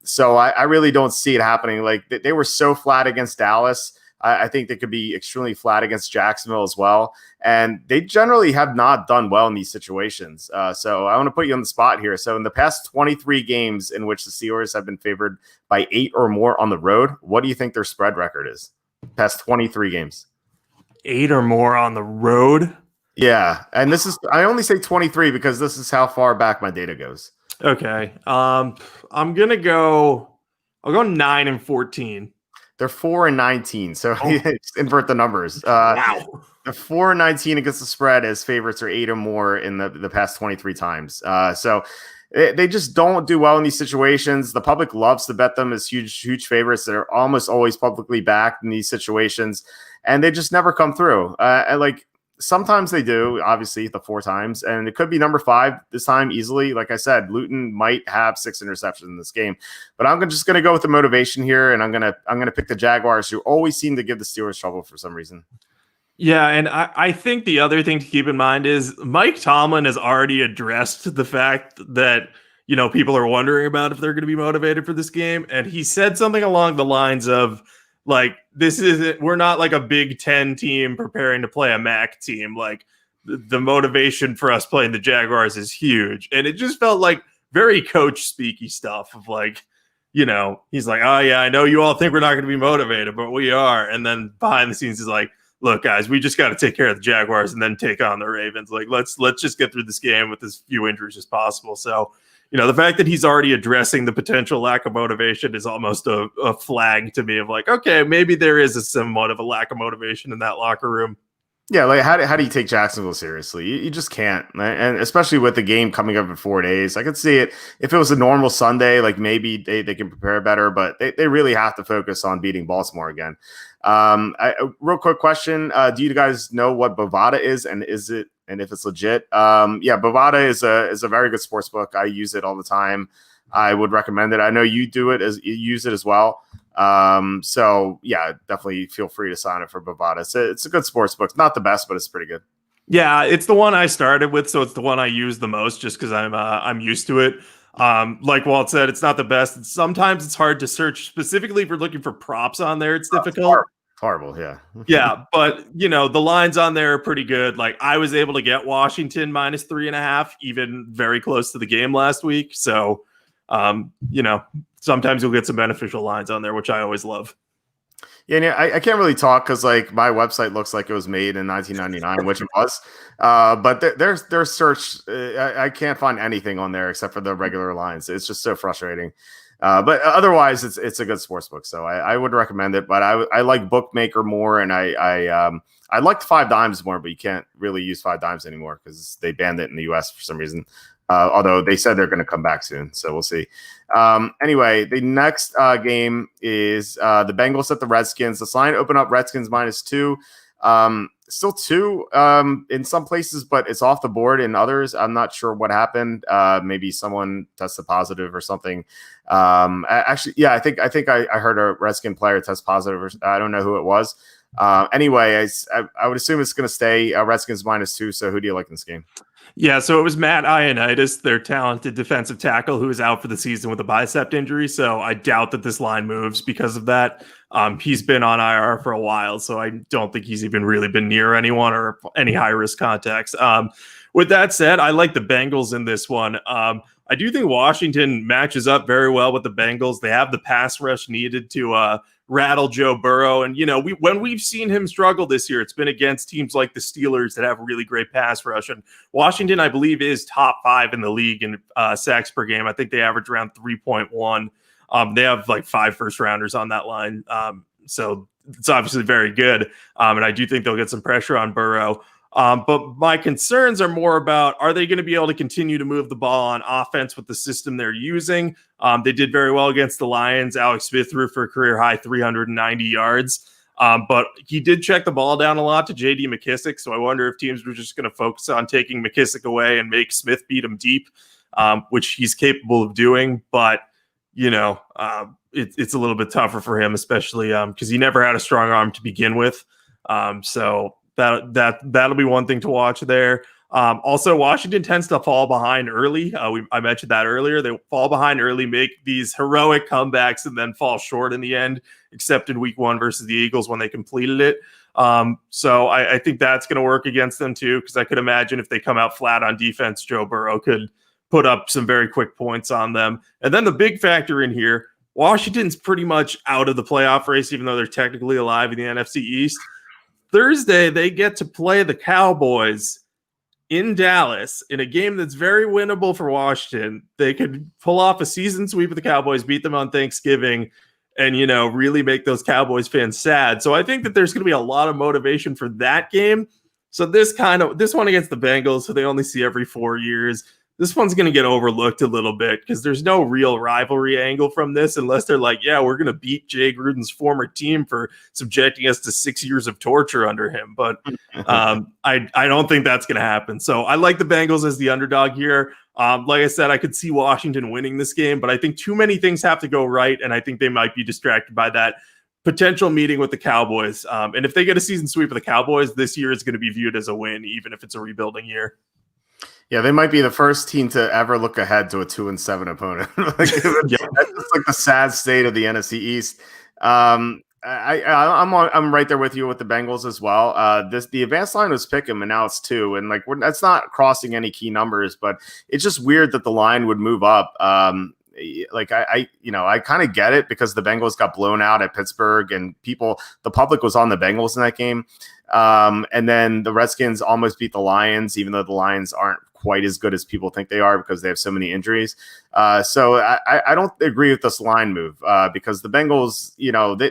[SPEAKER 1] So I really don't see it happening. Like they were so flat against Dallas I think they could be extremely flat against Jacksonville as well. And they generally have not done well in these situations. So I want to put you on the spot here. So in the past 23 games in which the Steelers have been favored by 8 or more on the road, what do you think their spread record is? Past 23 games.
[SPEAKER 2] 8 or more on the road?
[SPEAKER 1] Yeah. And I only say 23 because this is how far back my data goes.
[SPEAKER 2] Okay. I'll go 9-14.
[SPEAKER 1] They're 4-19. So just invert the numbers.
[SPEAKER 2] Wow.
[SPEAKER 1] They're 4-19 against the spread as favorites are 8 or more in the past 23 times. So they just don't do well in these situations. The public loves to bet them as huge favorites. They're almost always publicly backed in these situations, and they just never come through. Sometimes they do, obviously, the 4 times, and it could be number 5 this time easily. Like I said, Luton might have 6 interceptions in this game, but I'm just going to go with the motivation here, and I'm going to pick the Jaguars, who always seem to give the Steelers trouble for some reason.
[SPEAKER 2] Yeah, and I think the other thing to keep in mind is Mike Tomlin has already addressed the fact that, people are wondering about if they're going to be motivated for this game, and he said something along the lines of, like, we're not like a Big Ten team preparing to play a MAC team. Like, the motivation for us playing the Jaguars is huge. And it just felt like very coach speaky stuff of like, he's like, oh yeah, I know you all think we're not going to be motivated, but we are. And then behind the scenes he's like, look guys, we just got to take care of the Jaguars and then take on the Ravens. Like, let's just get through this game with as few injuries as possible. So, the fact that he's already addressing the potential lack of motivation is almost a flag to me of like, okay, maybe there is somewhat of a lack of motivation in that locker room.
[SPEAKER 1] Yeah, like how do you take Jacksonville seriously? You just can't, and especially with the game coming up in 4 days. I could see it if it was a normal Sunday, like maybe they can prepare better, but they really have to focus on beating Baltimore again. Real quick question: do you guys know what Bovada is, and if it's legit? Yeah, Bovada is a very good sports book. I use it all the time. I would recommend it. I know you use it as well. So yeah, definitely feel free to sign up for Bovada. It's a good sports book. Not the best, but it's pretty good.
[SPEAKER 2] Yeah, it's the one I started with, so it's the one I use the most just because I'm used to it. Like Walt said, it's not the best. Sometimes it's hard to search, specifically if you're looking for props on there. It's difficult.
[SPEAKER 1] Horrible, yeah.
[SPEAKER 2] Yeah, but the lines on there are pretty good. Like, I was able to get Washington -3.5, even very close to the game last week. So, sometimes you'll get some beneficial lines on there, which I always love.
[SPEAKER 1] Yeah, I can't really talk because like my website looks like it was made in 1999, which it was. But their search, I can't find anything on there except for the regular lines. It's just so frustrating. But otherwise, it's a good sports book, so I would recommend it. But I like Bookmaker more, and I liked 5 Dimes more, but you can't really use 5 Dimes anymore because they banned it in the US for some reason. Although they said they're going to come back soon, so we'll see. Anyway, the next game is the Bengals at the Redskins. The line opened up Redskins -2. Still 2 in some places, but it's off the board in others. I'm not sure what happened. Maybe someone tested positive or something. Actually, yeah, I think I heard a Redskin player test positive. I don't know who it was. Anyway, I would assume it's going to stay Redskins -2. So who do you like in this game?
[SPEAKER 2] Yeah, so it was Matt Ioannidis, their talented defensive tackle, who is out for the season with a bicep injury. So I doubt that this line moves because of that. He's been on IR for a while, so I don't think he's even really been near anyone or any high-risk contacts. With that said, I like the Bengals in this one. I do think Washington matches up very well with the Bengals. They have the pass rush needed to rattle Joe Burrow. And, when we've seen him struggle this year, it's been against teams like the Steelers that have a really great pass rush. And Washington, I believe, is top 5 in the league in sacks per game. I think they average around 3.1. They have like 5 first-rounders on that line. So it's obviously very good. And I do think they'll get some pressure on Burrow. But my concerns are more about, are they going to be able to continue to move the ball on offense with the system they're using? They did very well against the Lions. Alex Smith threw for a career high 390 yards. But he did check the ball down a lot to J.D. McKissick. So I wonder if teams were just going to focus on taking McKissick away and make Smith beat him deep, which he's capable of doing. But, it's a little bit tougher for him, especially because he never had a strong arm to begin with. So that'll be one thing to watch there. Also, Washington tends to fall behind early. I mentioned that earlier. They fall behind early, make these heroic comebacks, and then fall short in the end, except in week 1 versus the Eagles when they completed it. So I think that's going to work against them too, because I could imagine if they come out flat on defense, Joe Burrow could put up some very quick points on them. And then the big factor in here, Washington's pretty much out of the playoff race, even though they're technically alive in the NFC East. Thursday, they get to play the Cowboys in Dallas in a game that's very winnable for Washington. They could pull off a season sweep of the Cowboys, beat them on Thanksgiving, and, really make those Cowboys fans sad. So I think that there's going to be a lot of motivation for that game. So this one against the Bengals, who they only see every 4 years, this one's going to get overlooked a little bit because there's no real rivalry angle from this unless they're like, yeah, we're going to beat Jay Gruden's former team for subjecting us to 6 years of torture under him. But I don't think that's going to happen. So I like the Bengals as the underdog here. Like I said, I could see Washington winning this game, but I think too many things have to go right, and I think they might be distracted by that potential meeting with the Cowboys. And if they get a season sweep of the Cowboys, this year is going to be viewed as a win, even if it's a rebuilding year.
[SPEAKER 1] Yeah, they might be the first team to ever look ahead to a 2-7 opponent. That's just like the sad state of the NFC East. I'm right there with you with the Bengals as well. The advanced line was pick 'em, and now it's 2, and that's not crossing any key numbers, but it's just weird that the line would move up. I kind of get it because the Bengals got blown out at Pittsburgh, and the public was on the Bengals in that game. And then the Redskins almost beat the Lions, even though the Lions aren't quite as good as people think they are because they have so many injuries. So I don't agree with this line move because the Bengals,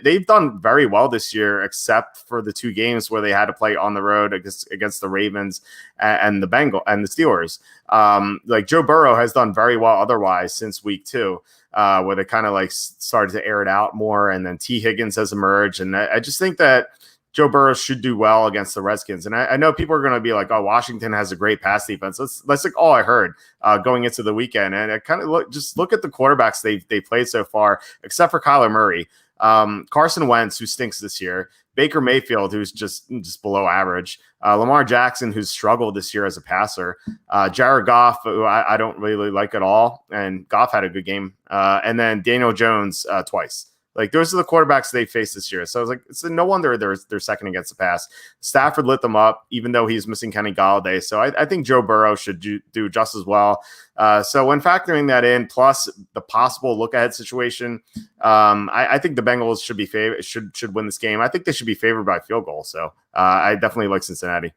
[SPEAKER 1] they've done very well this year, except for the 2 games where they had to play on the road against the Ravens and the Steelers. Joe Burrow has done very well otherwise since week 2. Where they kind of started to air it out more, and then T. Higgins has emerged, and I just think that Joe Burrow should do well against the Redskins. And I know people are going to be like, oh, Washington has a great pass defense. That's all I heard going into the weekend. And I kind of look at the quarterbacks they played so far, except for Kyler Murray, Carson Wentz, who stinks this year, Baker Mayfield, who's just below average, Lamar Jackson, who's struggled this year as a passer, Jared Goff, who I don't really like at all, and Goff had a good game, and then Daniel Jones twice. Those are the quarterbacks they faced this year. So it's no wonder they're second against the pass. Stafford lit them up, even though he's missing Kenny Golladay. So I think Joe Burrow should do just as well. So when factoring that in, plus the possible look-ahead situation, I think the Bengals should be should win this game. I think they should be favored by field goal. So I definitely like Cincinnati.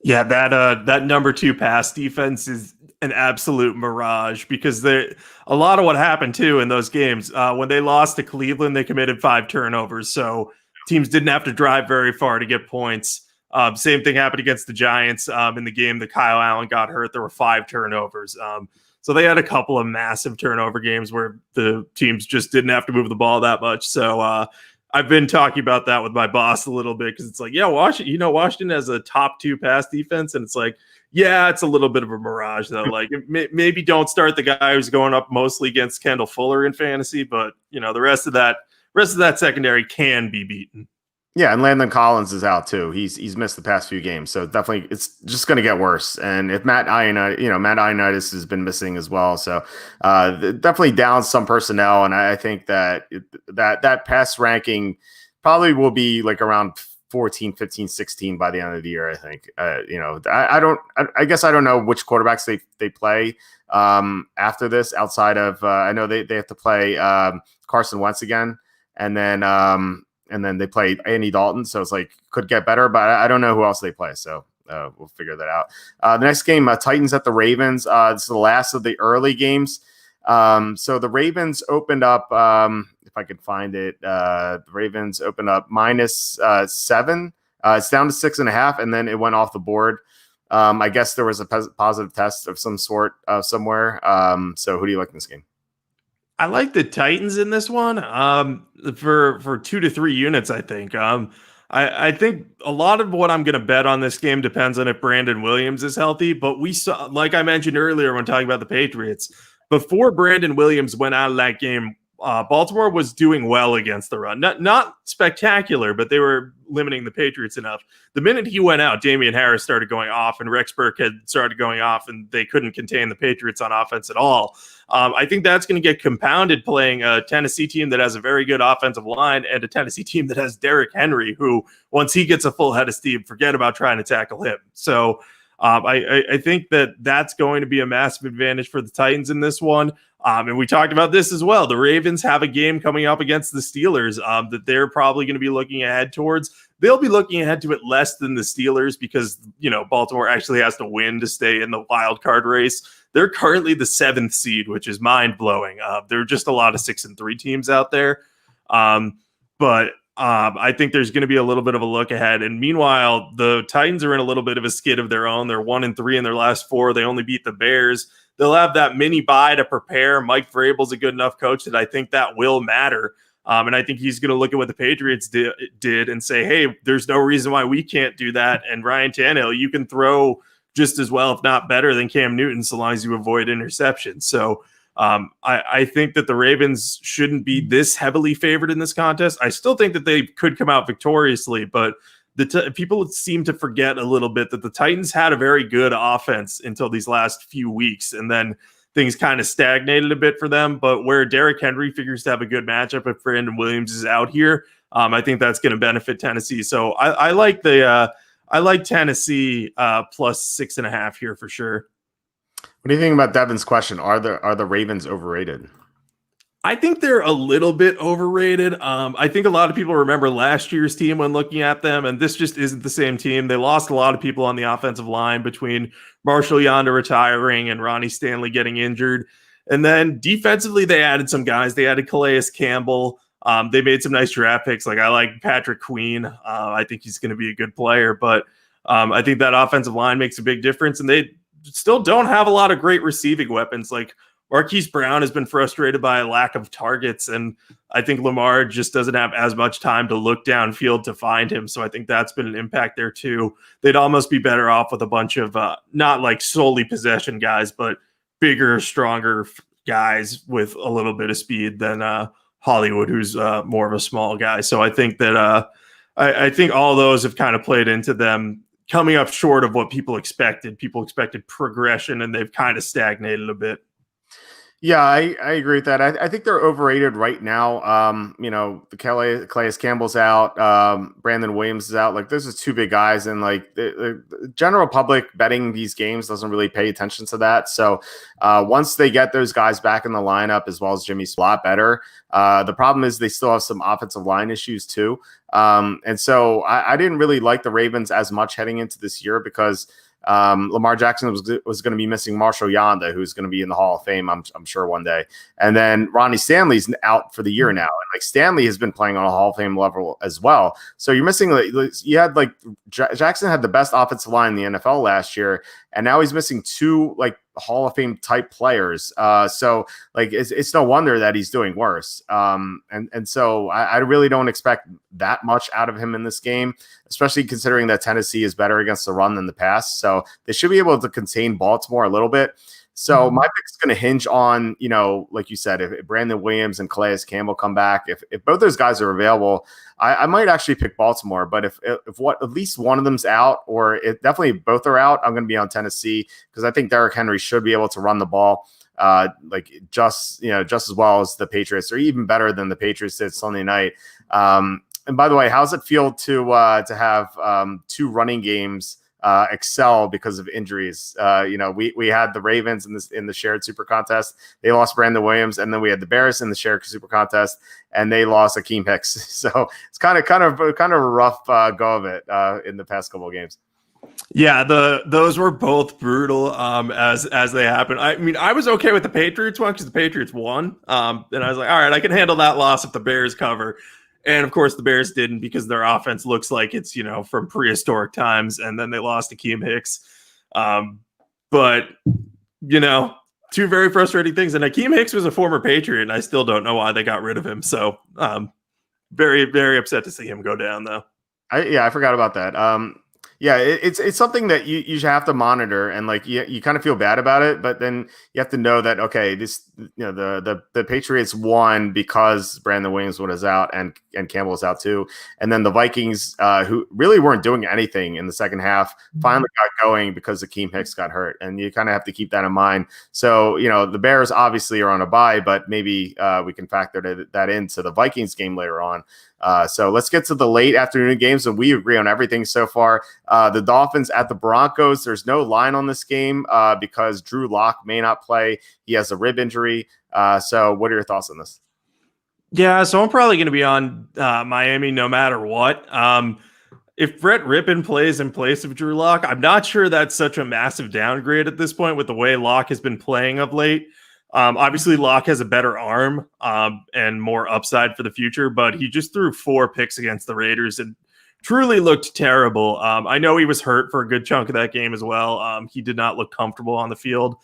[SPEAKER 2] Yeah, that number 2 pass defense is an absolute mirage because a lot of what happened too in those games when they lost to Cleveland, they committed 5 turnovers. So teams didn't have to drive very far to get points. Same thing happened against the Giants in the game that Kyle Allen got hurt. There were 5 turnovers. So they had a couple of massive turnover games where the teams just didn't have to move the ball that much. So I've been talking about that with my boss a little bit because it's like, yeah, Washington has a top 2 pass defense, and it's like, yeah, it's a little bit of a mirage though. Maybe don't start the guy who's going up mostly against Kendall Fuller in fantasy, but the rest of that secondary can be beaten.
[SPEAKER 1] Yeah, and Landon Collins is out too. He's missed the past few games, so definitely it's just going to get worse. And if Matt Ioannidis has been missing as well, so definitely down some personnel. And I think that pass ranking probably will be around 14, 15, 16 by the end of the year. I think, I guess I don't know which quarterbacks they play after this outside of, I know they have to play Carson Wentz again. And then they play Andy Dalton. So it's could get better, but I don't know who else they play. So we'll figure that out. The next game, Titans at the Ravens. This is the last of the early games. So the Ravens opened up, if I could find it, the Ravens opened up -7. It's down to 6.5, and then it went off the board. I guess there was a positive test of some sort somewhere. So who do you like in this game?
[SPEAKER 2] I like the Titans in this one for 2 to 3 units, I think. I think a lot of what I'm going to bet on this game depends on if Brandon Williams is healthy. But we saw, like I mentioned earlier when talking about the Patriots, before Brandon Williams went out of that game, Baltimore was doing well against the run. Not spectacular, but they were limiting the Patriots enough. The minute he went out, Damian Harris started going off, and Rex Burkhead started going off, and they couldn't contain the Patriots on offense at all. I think that's going to get compounded playing a Tennessee team that has a very good offensive line and a Tennessee team that has Derrick Henry, who, once he gets a full head of steam, forget about trying to tackle him. So I think that's going to be a massive advantage for the Titans in this one. And we talked about this as well. The Ravens have a game coming up against the Steelers that they're probably going to be looking ahead towards. They'll be looking ahead to it less than the Steelers because, Baltimore actually has to win to stay in the wild card race. They're currently the 7th seed, which is mind-blowing. There are just a lot of 6-3 teams out there. But I think there's going to be a little bit of a look ahead. And meanwhile, the Titans are in a little bit of a skid of their own. They're 1-3 in their last 4. They only beat the Bears. They'll have that mini bye to prepare. Mike Vrabel's a good enough coach that I think that will matter. And I think he's going to look at what the Patriots did and say, hey, there's no reason why we can't do that. And Ryan Tannehill, you can throw just as well, if not better, than Cam Newton, so long as you avoid interceptions. So I think that the Ravens shouldn't be this heavily favored in this contest. I still think that they could come out victoriously, but people seem to forget a little bit that the Titans had a very good offense until these last few weeks, and then things kind of stagnated a bit for them. But where Derrick Henry figures to have a good matchup if Brandon Williams is out here, I think that's going to benefit Tennessee. So I like Tennessee plus 6.5 here for sure.
[SPEAKER 1] What do you think about Devin's question? Are the Ravens overrated?
[SPEAKER 2] I think they're a little bit overrated. I think a lot of people remember last year's team when looking at them, and this just isn't the same team. They lost a lot of people on the offensive line between Marshall Yonder retiring and Ronnie Stanley getting injured. And then defensively, they added some guys. They added Calais Campbell. They made some nice draft picks. I like Patrick Queen. I think he's going to be a good player, but I think that offensive line makes a big difference, and they still don't have a lot of great receiving weapons. Like Marquise Brown has been frustrated by a lack of targets, and I think Lamar just doesn't have as much time to look downfield to find him. So I think that's been an impact there too. They'd almost be better off with a bunch of not like solely possession guys, but bigger, stronger guys with a little bit of speed than Hollywood, who's more of a small guy. So I think that I think all those have kind of played into them coming up short of what people expected. People expected progression, and they've kind of stagnated a bit.
[SPEAKER 1] Yeah, I agree with that. I think they're overrated right now. The Calais Campbell's out. Brandon Williams is out. Like, those are two big guys, and like the general public betting these games doesn't really pay attention to that. So once they get those guys back in the lineup, as well as Jimmy's a lot better. The problem is they still have some offensive line issues too. And so I didn't really like the Ravens as much heading into this year because Lamar Jackson was going to be missing Marshall Yanda, who's going to be in the Hall of Fame, I'm sure, one day. And then Ronnie Stanley's out for the year now. And like Stanley has been playing on a Hall of Fame level as well. So you're missing, you had Jackson had the best offensive line in the NFL last year, and now he's missing two like Hall of Fame type players. So like it's no wonder that he's doing worse. And so I really don't expect that much out of him in this game, especially considering that Tennessee is better against the run than the pass. So they should be able to contain Baltimore a little bit. So my pick is going to hinge on, like you said, if Brandon Williams and Calais Campbell come back, if both those guys are available, I might actually pick Baltimore. But if at least one of them's out, or if definitely both are out, I'm going to be on Tennessee because I think Derrick Henry should be able to run the ball just as well as the Patriots, or even better than the Patriots did Sunday night. And by the way, how does it feel to have two running games excel because of injuries? We had the Ravens in the shared super contest. They lost Brandon Williams, and then we had the Bears in the shared super contest, and they lost Akeem Hicks. So it's kind of a rough go of it in the past couple of games.
[SPEAKER 2] Yeah, those were both brutal as they happened. I mean, I was okay with the Patriots one because the Patriots won, and I was like, all right, I can handle that loss if the Bears cover. And of course, the Bears didn't because their offense looks like it's, from prehistoric times. And then they lost to Akeem Hicks. But two very frustrating things. And Akeem Hicks was a former Patriot, and I still don't know why they got rid of him. So very, very upset to see him go down, though.
[SPEAKER 1] I forgot about that. Yeah, it's something that you have to monitor, and like you kind of feel bad about it, but then you have to know that okay, this the Patriots won because Brandon Williams was out and Campbell was out too, and then the Vikings who really weren't doing anything in the second half finally got going because Akeem Hicks got hurt, and you kind of have to keep that in mind. So the Bears obviously are on a bye, but maybe we can factor that into the Vikings game later on. So let's get to the late afternoon games, and we agree on everything so far. The Dolphins at the Broncos. There's no line on this game because Drew Lock may not play. He has a rib injury. So what are your thoughts on this?
[SPEAKER 2] Yeah, so I'm probably going to be on Miami no matter what. If Brett Rippon plays in place of Drew Lock, I'm not sure that's such a massive downgrade at this point with the way Lock has been playing of late. Obviously, Locke has a better arm and more upside for the future, but he just threw 4 picks against the Raiders and truly looked terrible. I know he was hurt for a good chunk of that game as well. He did not look comfortable on the field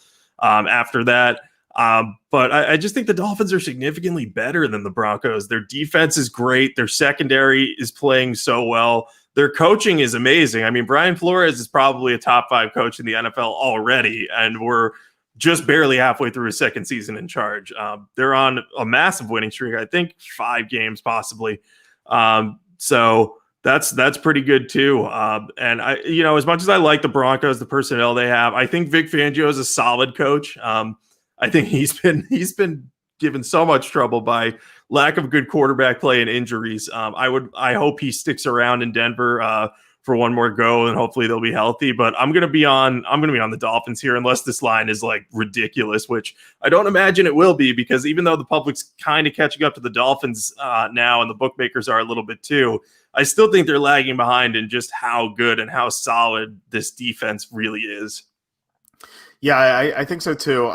[SPEAKER 2] after that. But I just think the Dolphins are significantly better than the Broncos. Their defense is great. Their secondary is playing so well. Their coaching is amazing. I mean, Brian Flores is probably a top 5 coach in the NFL already, and we're just barely halfway through his second season in charge. They're on a massive winning streak. I think 5 games possibly. So that's pretty good too. And I, as much as I like the Broncos, the personnel they have, I think Vic Fangio is a solid coach. I think he's been given so much trouble by lack of good quarterback play and injuries. I hope he sticks around in Denver for one more go, and hopefully they'll be healthy. But I'm gonna be on the Dolphins here unless this line is like ridiculous, which I don't imagine it will be, because even though the public's kind of catching up to the Dolphins now, and the bookmakers are a little bit too, I still think they're lagging behind in just how good and how solid this defense really is.
[SPEAKER 1] Yeah, I think so too.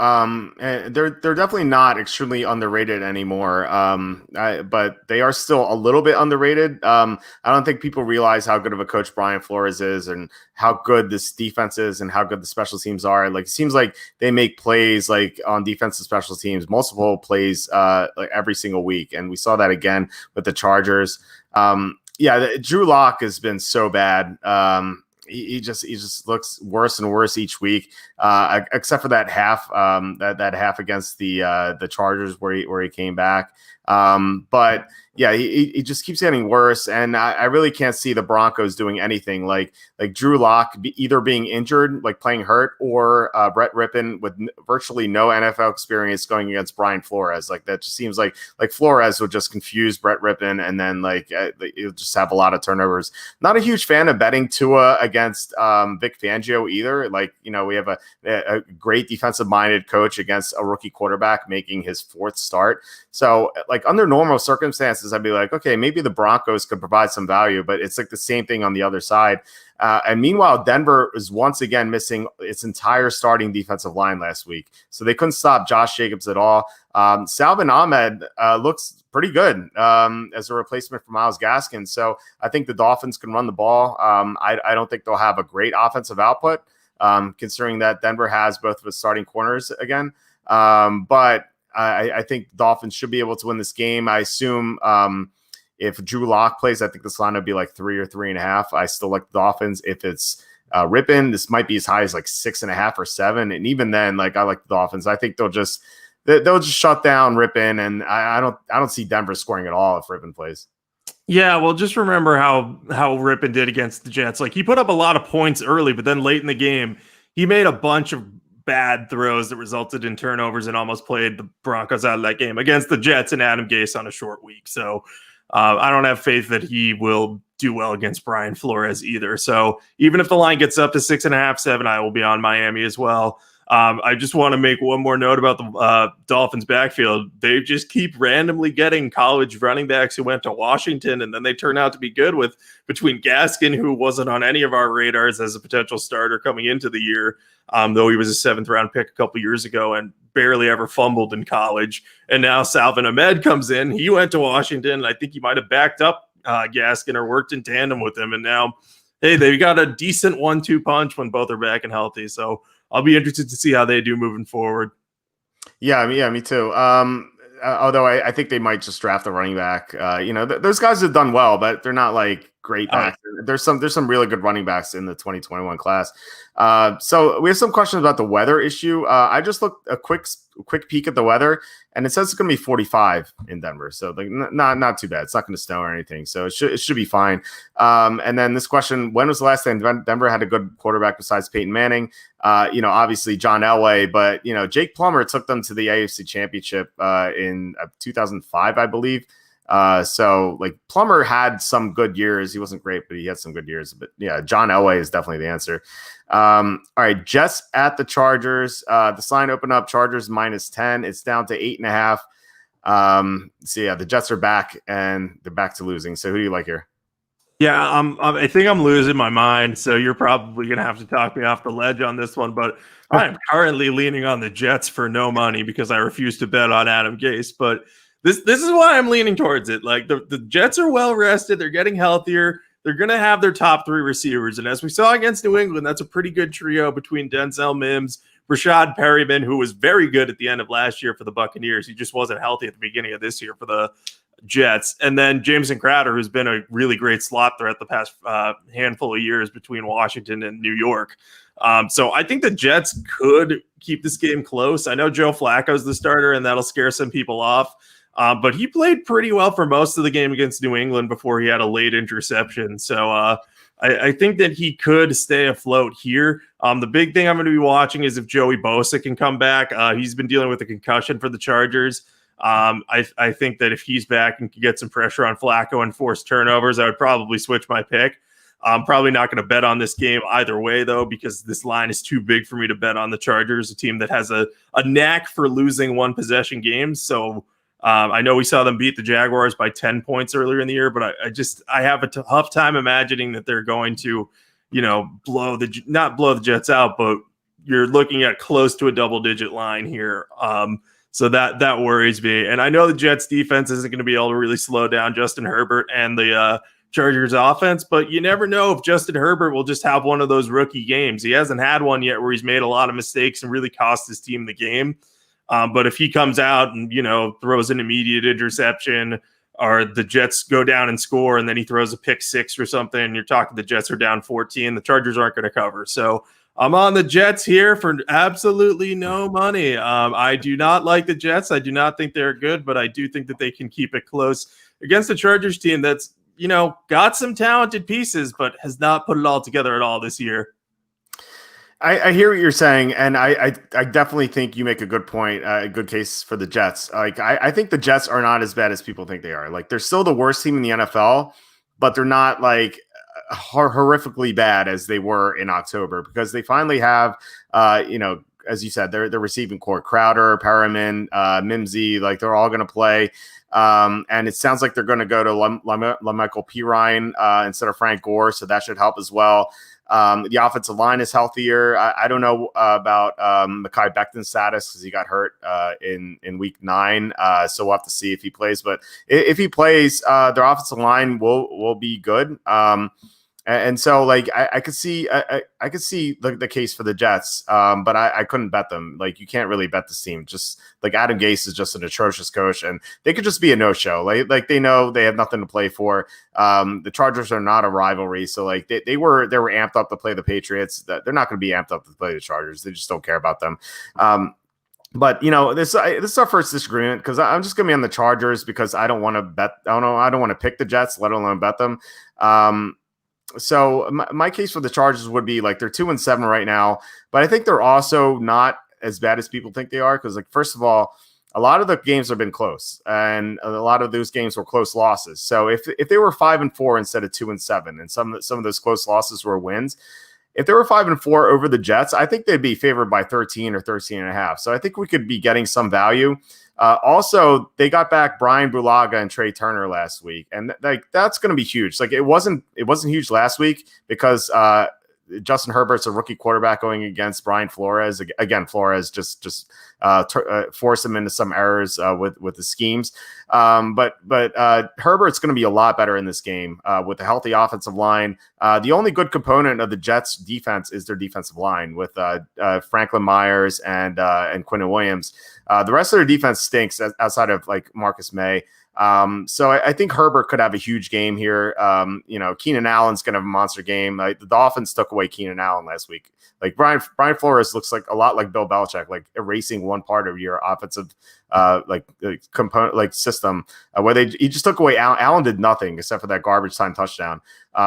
[SPEAKER 1] They're definitely not extremely underrated anymore, but they are still a little bit underrated. I don't think people realize how good of a coach Brian Flores is, and how good this defense is, and how good the special teams are. Like, it seems like they make plays like on defensive special teams, multiple plays like every single week, and we saw that again with the Chargers. Drew Lock has been so bad. He just looks worse and worse each week, except for that half, that half against the Chargers where he came back. But yeah, he just keeps getting worse, and I really can't see the Broncos doing anything like Drew Lock either being injured, like playing hurt, or Brett Rippon with virtually no NFL experience going against Brian Flores. Like, that just seems like Flores would just confuse Brett Rippon, and then he'll just have a lot of turnovers. Not a huge fan of betting Tua against Vic Fangio either. Like, we have a great defensive minded coach against a rookie quarterback making his 4th start. So like, under normal circumstances, I'd be like, okay, maybe the Broncos could provide some value, but it's like the same thing on the other side. And meanwhile, Denver is once again missing its entire starting defensive line last week, so they couldn't stop Josh Jacobs at all. Salvin Ahmed looks pretty good as a replacement for Myles Gaskin, so I think the Dolphins can run the ball. I don't think they'll have a great offensive output, considering that Denver has both of its starting corners again. But I think the Dolphins should be able to win this game. I assume if Drew Lock plays, I think this line would be like 3 or 3.5. I still like the Dolphins. If it's Rippon, this might be as high as like 6.5 or 7. And even then, like, I like the Dolphins. I think they'll just shut down Rippon, and I don't see Denver scoring at all if Rippon plays.
[SPEAKER 2] Yeah, well, just remember how Rippon did against the Jets. Like, he put up a lot of points early, but then late in the game, he made a bunch of bad throws that resulted in turnovers and almost played the Broncos out of that game against the Jets and Adam Gase on a short week. So I don't have faith that he will do well against Brian Flores either. So even if the line gets up to 6.5, 7, I will be on Miami as well. I just want to make one more note about the Dolphins backfield. They just keep randomly getting college running backs who went to Washington, and then they turn out to be good, with between Gaskin, who wasn't on any of our radars as a potential starter coming into the year, though he was a 7th round pick a couple years ago and barely ever fumbled in college. And now Salvin Ahmed comes in. He went to Washington. I think he might have backed up Gaskin or worked in tandem with him. And now, hey, they've got a decent 1-2 punch when both are back and healthy. So I'll be interested to see how they do moving forward.
[SPEAKER 1] Yeah, me too. Although I think they might just draft a running back. Those guys have done well, but they're not like great backs. There's some really good running backs in the 2021 class. So we have some questions about the weather issue. I just looked a quick peek at the weather, and it says it's going to be 45 in Denver. So like not too bad. It's not going to snow or anything. So it should be fine. And then this question: when was the last time Denver had a good quarterback besides Peyton Manning? Obviously John Elway, but Jake Plummer took them to the AFC Championship in 2005, I believe. So like Plummer had some good years. He wasn't great, but he had some good years. But yeah, John Elway is definitely the answer. All right, Jets at the Chargers. The line opened up Chargers -10. It's down to 8.5. So yeah, the Jets are back and they're back to losing. So who do you like here?
[SPEAKER 2] Yeah, I think I'm losing my mind. So you're probably going to have to talk me off the ledge on this one. But I'm currently leaning on the Jets for no money because I refuse to bet on Adam Gase. But this is why I'm leaning towards it. Like the Jets are well rested. They're getting healthier. They're going to have their top 3 receivers. And as we saw against New England, that's a pretty good trio between Denzel Mims, Rashad Perryman, who was very good at the end of last year for the Buccaneers. He just wasn't healthy at the beginning of this year for the Jets. And then Jameson Crowder, who's been a really great slot threat the past handful of years between Washington and New York. So I think the Jets could keep this game close. I know Joe Flacco's the starter, and that'll scare some people off. But he played pretty well for most of the game against New England before he had a late interception. So I think that he could stay afloat here. The big thing I'm going to be watching is if Joey Bosa can come back. He's been dealing with a concussion for the Chargers. I think that if he's back and can get some pressure on Flacco and force turnovers, I would probably switch my pick. I'm probably not going to bet on this game either way, though, because this line is too big for me to bet on the Chargers, a team that has a knack for losing one possession games. So I know we saw them beat the Jaguars by 10 points earlier in the year, but I have a tough time imagining that they're going to, not blow the Jets out, but you're looking at close to a double-digit line here. So that worries me. And I know the Jets defense isn't going to be able to really slow down Justin Herbert and the Chargers offense, but you never know if Justin Herbert will just have one of those rookie games. He hasn't had one yet where he's made a lot of mistakes and really cost his team the game. But if he comes out and, throws an immediate interception, or the Jets go down and score and then he throws a pick 6 or something, you're talking the Jets are down 14, the Chargers aren't going to cover. So I'm on the Jets here for absolutely no money. I do not like the Jets. I do not think they're good, but I do think that they can keep it close against the Chargers team that's, got some talented pieces, but has not put it all together at all this year.
[SPEAKER 1] I hear what you're saying, and I definitely think you make a good point, a good case for the Jets. Like I think the Jets are not as bad as people think they are. Like they're still the worst team in the NFL, but they're not like horrifically bad as they were in October because they finally have, as you said, their receiving core, Crowder, Perriman, Mimsy, like they're all going to play. And it sounds like they're going to go to LaMichael Pirine instead of Frank Gore, so that should help as well. The offensive line is healthier. I don't know about Mekhi Becton's status because he got hurt in week 9. So we'll have to see if he plays. But if he plays, their offensive line will be good. And so, like, I could see the case for the Jets, but I couldn't bet them. Like, you can't really bet this team. Just like Adam Gase is just an atrocious coach, and they could just be a no-show. Like they know they have nothing to play for. The Chargers are not a rivalry, so like they were amped up to play the Patriots. They're not going to be amped up to play the Chargers. They just don't care about them. But this is our first disagreement because I'm just going to be on the Chargers because I don't want to bet. I don't want to pick the Jets, let alone bet them. So my case for the Chargers would be like they're 2-7 right now, but I think they're also not as bad as people think they are. Cause like, first of all, a lot of the games have been close and a lot of those games were close losses. So if they were 5-4 instead of 2-7, and some of those close losses were wins, if they were 5-4 over the Jets, I think they'd be favored by 13 or 13.5. So I think we could be getting some value. Also, they got back Brian Bulaga and Trey Turner last week, and like that's going to be huge. Like it wasn't huge last week because Justin Herbert's a rookie quarterback going against Brian Flores. Again, Flores just forced him into some errors with the schemes. But Herbert's going to be a lot better in this game with a healthy offensive line. The only good component of the Jets defense is their defensive line with Franklin Myers and Quinnen Williams. The rest of their defense stinks outside of like Marcus May. So I think Herbert could have a huge game here. Keenan Allen's going to have a monster game. Like, the Dolphins took away Keenan Allen last week. Like, Brian Flores looks like a lot like Bill Belichick, like erasing one part of your offensive component, system, where he just took away Allen. Allen did nothing except for that garbage time touchdown.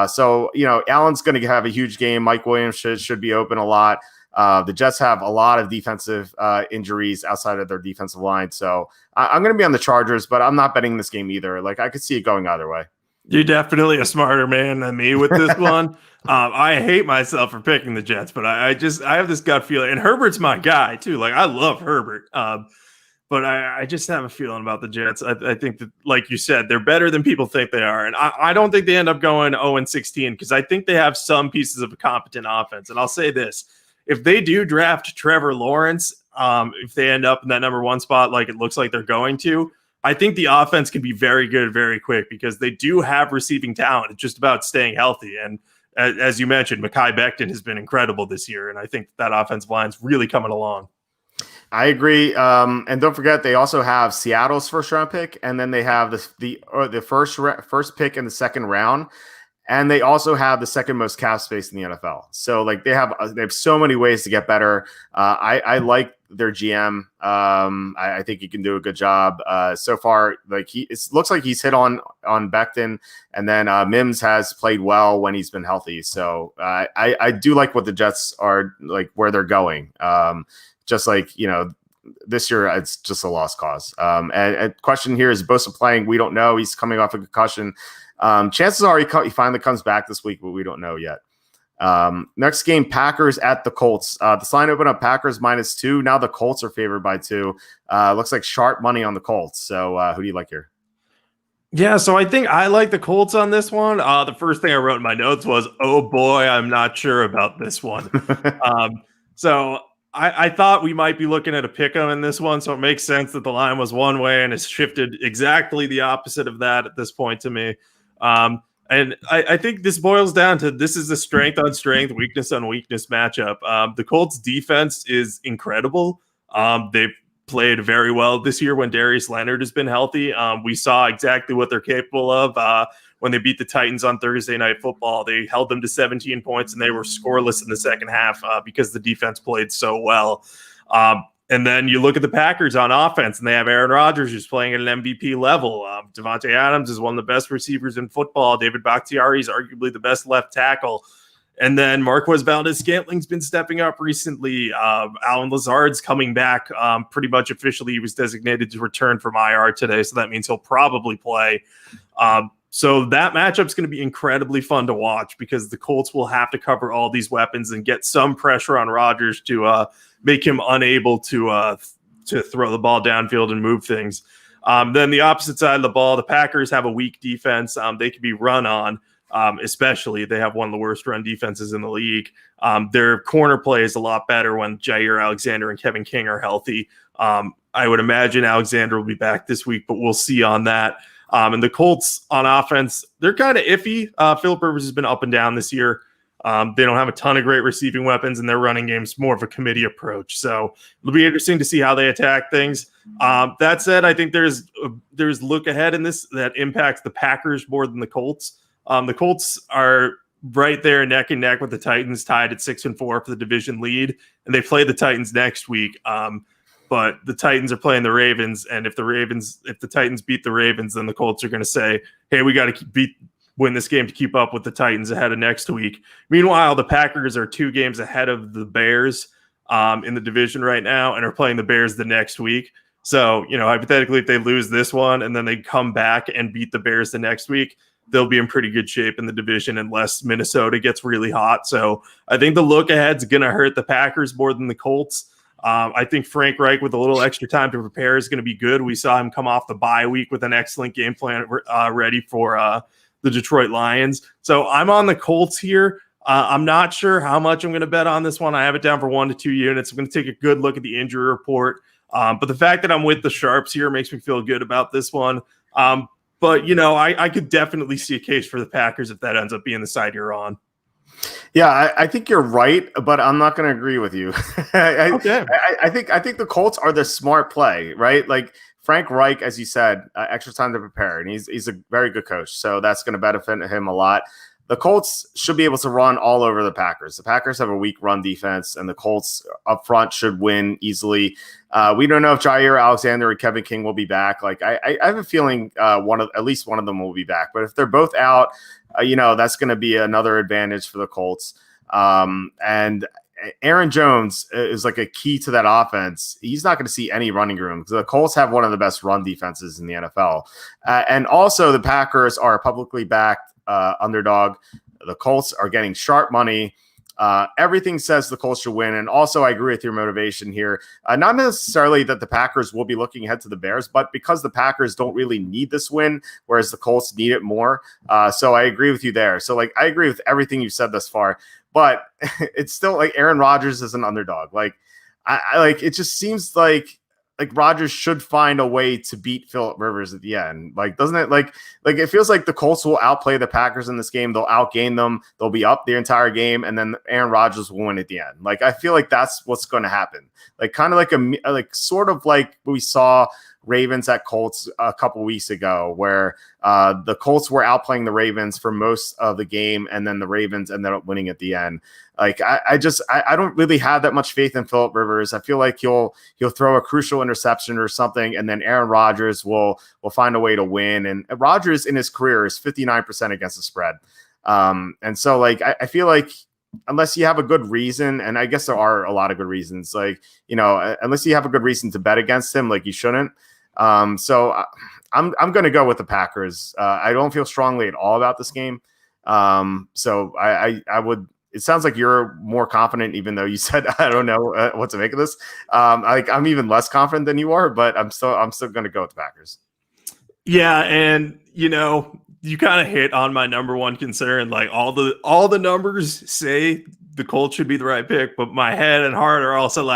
[SPEAKER 1] So Allen's going to have a huge game. Mike Williams should be open a lot. The Jets have a lot of defensive injuries outside of their defensive line. So I'm going to be on the Chargers, but I'm not betting this game either. Like, I could see it going either way.
[SPEAKER 2] You're definitely a smarter man than me with this one. I hate myself for picking the Jets, but I have this gut feeling. And Herbert's my guy, too. Like, I love Herbert. But I just have a feeling about the Jets. I think that, like you said, they're better than people think they are. And I don't think they end up going 0-16 because I think they have some pieces of a competent offense. And I'll say this. If they do draft Trevor Lawrence, if they end up in that number 1 spot like it looks like they're going to, I think the offense can be very good very quick because they do have receiving talent. It's just about staying healthy. And as you mentioned, Mekhi Becton has been incredible this year, and I think that offensive line's really coming along.
[SPEAKER 1] I agree. And don't forget, they also have Seattle's first-round pick, and then they have the first pick in the second round. And they also have the second most cap space in the NFL. So, like, they have so many ways to get better. I like their GM. I think he can do a good job. So far, like, it looks like he's hit on Becton, and then Mims has played well when he's been healthy. So I do like what the Jets are, like, where they're going. Just like, this year it's just a lost cause. And question here is Bosa playing? We don't know. He's coming off a concussion. Chances are he finally comes back this week, but we don't know yet. Next game, Packers at the Colts. The line opened up Packers -2. Now the Colts are favored by 2. Looks like sharp money on the Colts. So who do you like here?
[SPEAKER 2] Yeah, so I think I like the Colts on this one. The first thing I wrote in my notes was, oh boy, I'm not sure about this one. So I thought we might be looking at a pick-em in this one, so it makes sense that the line was one way and it's shifted exactly the opposite of that at this point to me. And I think this boils down to this is a strength on strength, weakness on weakness matchup. The Colts defense is incredible. They've played very well this year when Darius Leonard has been healthy. We saw exactly what they're capable of when they beat the Titans on Thursday Night Football. They held them to 17 points and they were scoreless in the second half because the defense played so well. And then you look at the Packers on offense, and they have Aaron Rodgers who's playing at an MVP level. Devontae Adams is one of the best receivers in football. David Bakhtiari is arguably the best left tackle. And then Marquez Valdez-Scantling's been stepping up recently. Alan Lazard's coming back pretty much officially. He was designated to return from IR today, so that means he'll probably play. So that matchup's going to be incredibly fun to watch because the Colts will have to cover all these weapons and get some pressure on Rodgers to make him unable to throw the ball downfield and move things. Then the opposite side of the ball, the Packers have a weak defense. They can be run on, especially. They have one of the worst run defenses in the league. Their corner play is a lot better when Jair Alexander and Kevin King are healthy. I would imagine Alexander will be back this week, but we'll see on that. And the Colts on offense, they're kind of iffy. Phillip Rivers has been up and down this year. They don't have a ton of great receiving weapons, and their running game's more of a committee approach. So it'll be interesting to see how they attack things. That said, I think there's look ahead in this that impacts the Packers more than the Colts. The Colts are right there neck and neck with the Titans, tied at 6-4 for the division lead, and they play the Titans next week. But the Titans are playing the Ravens, and if the Titans beat the Ravens, then the Colts are going to say, "Hey, we got to win this game to keep up with the Titans ahead of next week." Meanwhile, the Packers are 2 games ahead of the Bears in the division right now, and are playing the Bears the next week. So, hypothetically, if they lose this one and then they come back and beat the Bears the next week, they'll be in pretty good shape in the division unless Minnesota gets really hot. So I think the look ahead is going to hurt the Packers more than the Colts. I think Frank Reich, with a little extra time to prepare, is going to be good. We saw him come off the bye week with an excellent game plan ready for the Detroit Lions. So I'm on the Colts here. I'm not sure how much I'm going to bet on this one. I have it down for 1 to 2 units. I'm going to take a good look at the injury report. But the fact that I'm with the Sharps here makes me feel good about this one. But, I could definitely see a case for the Packers if that ends up being the side you're on.
[SPEAKER 1] Yeah, I think you're right, but I'm not going to agree with you.
[SPEAKER 2] Okay.
[SPEAKER 1] I think the Colts are the smart play, right? Like, Frank Reich, as you said, extra time to prepare, and he's a very good coach, so that's going to benefit him a lot. The Colts should be able to run all over the Packers. The Packers have a weak run defense, and the Colts up front should win easily. We don't know if Jair Alexander and Kevin King will be back. Like I have a feeling at least one of them will be back. But if they're both out, that's going to be another advantage for the Colts. And Aaron Jones is like a key to that offense. He's not going to see any running room because the Colts have one of the best run defenses in the NFL. And also the Packers are a publicly backed underdog. The Colts are getting sharp money. Everything says the Colts should win. And also I agree with your motivation here. Not necessarily that the Packers will be looking ahead to the Bears, but because the Packers don't really need this win, whereas the Colts need it more. So I agree with you there. So I agree with everything you've said thus far, but it's still Aaron Rodgers is an underdog. It just seems like Rodgers should find a way to beat Phillip Rivers at the end. Doesn't it? It feels like the Colts will outplay the Packers in this game. They'll outgain them. They'll be up the entire game, and then Aaron Rodgers will win at the end. I feel like that's what's going to happen. Sort of like we saw Ravens at Colts a couple weeks ago, where the Colts were outplaying the Ravens for most of the game, and then the Ravens ended up winning at the end. I don't really have that much faith in Phillip Rivers. I feel like he'll throw a crucial interception or something, and then Aaron Rodgers will find a way to win. And Rodgers in his career is 59% against the spread. And so I feel like unless you have a good reason, and I guess there are a lot of good reasons, unless you have a good reason to bet against him, you shouldn't. So I'm going to go with the Packers. I don't feel strongly at all about this game. So I would. It sounds like you're more confident, even though you said I don't know what to make of this. I'm even less confident than you are, but I'm still going to go with the Packers.
[SPEAKER 2] Yeah, and you kind of hit on my number one concern. All the numbers say the Colts should be the right pick, but my head and heart are also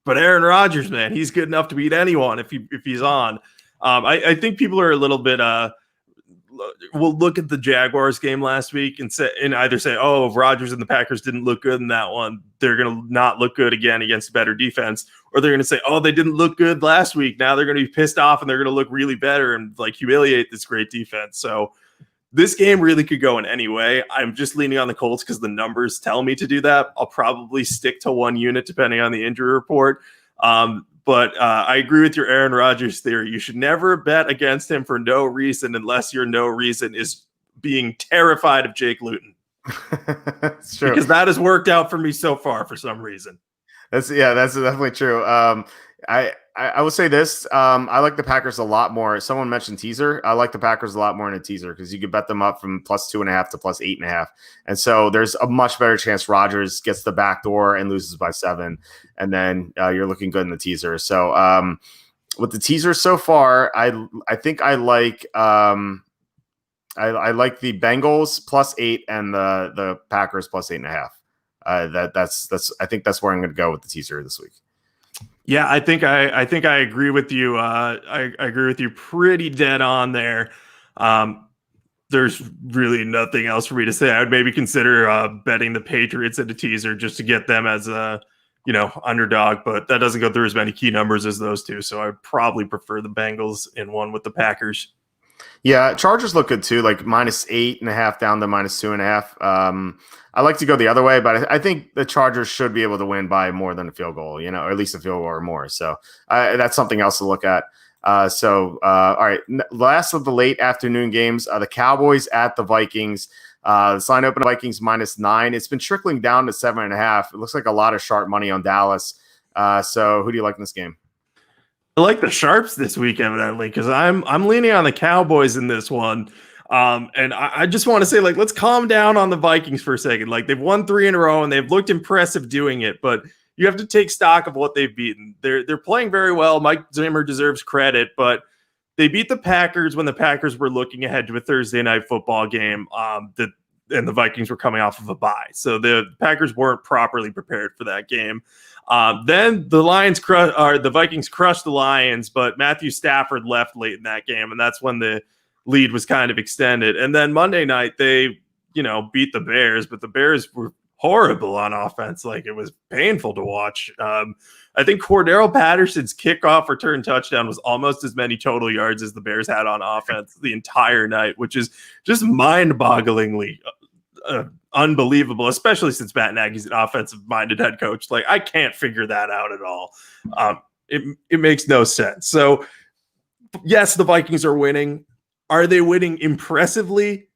[SPEAKER 2] but Aaron Rodgers, man, he's good enough to beat anyone if he's on. I think people are a little bit will look at the Jaguars game last week and either say, oh, if Rodgers and the Packers didn't look good in that one, they're going to not look good again against a better defense. Or they're going to say, oh, they didn't look good last week. Now they're going to be pissed off and they're going to look really better and humiliate this great defense. So this game really could go in any way. I'm just leaning on the Colts because the numbers tell me to do that. I'll probably stick to one unit depending on the injury report. But I agree with your Aaron Rodgers theory. You should never bet against him for no reason unless your no reason is being terrified of Jake Luton.
[SPEAKER 1] It's true.
[SPEAKER 2] Because that has worked out for me so far for some reason.
[SPEAKER 1] That's definitely true. I will say this. I like the Packers a lot more. Someone mentioned teaser. I like the Packers a lot more in a teaser because you could bet them up from +2.5 to +8.5. And so there's a much better chance Rodgers gets the back door and loses by 7. And then you're looking good in the teaser. So with the teaser so far, I think I like I like the Bengals +8 and the Packers +8.5. I think that's where I'm going to go with the teaser this week.
[SPEAKER 2] Yeah, I think I agree with you. I agree with you pretty dead on there. There's really nothing else for me to say. I would maybe consider betting the Patriots at a teaser just to get them as a underdog, but that doesn't go through as many key numbers as those two. So I would probably prefer the Bengals in one with the Packers.
[SPEAKER 1] Yeah, Chargers look good too, -8.5 down to -2.5. I like to go the other way, but I think the Chargers should be able to win by more than a field goal, or at least a field goal or more. So that's something else to look at. All right, last of the late afternoon games, the Cowboys at the Vikings. The line open Vikings -9. It's been trickling down to 7.5. It looks like a lot of sharp money on Dallas. So who do you like in this game?
[SPEAKER 2] I like the sharps this week, evidently, because I'm leaning on the Cowboys in this one. And I just want to say, let's calm down on the Vikings for a second. They've won 3 in a row and they've looked impressive doing it, but you have to take stock of what they've beaten. They're playing very well. Mike Zimmer deserves credit, but they beat the Packers when the Packers were looking ahead to a Thursday night football game. And the Vikings were coming off of a bye, so the Packers weren't properly prepared for that game. Then the Vikings crushed the Lions, but Matthew Stafford left late in that game, and that's when the lead was kind of extended. And then Monday night they, beat the Bears, but the Bears were horrible on offense. Like, it was painful to watch. I think Cordero Patterson's kickoff return touchdown was almost as many total yards as the Bears had on offense the entire night, which is just mind-bogglingly unbelievable, especially since Matt Nagy's an offensive-minded head coach. Like, I can't figure that out at all. It makes no sense. So, yes, the Vikings are winning. Are they winning impressively?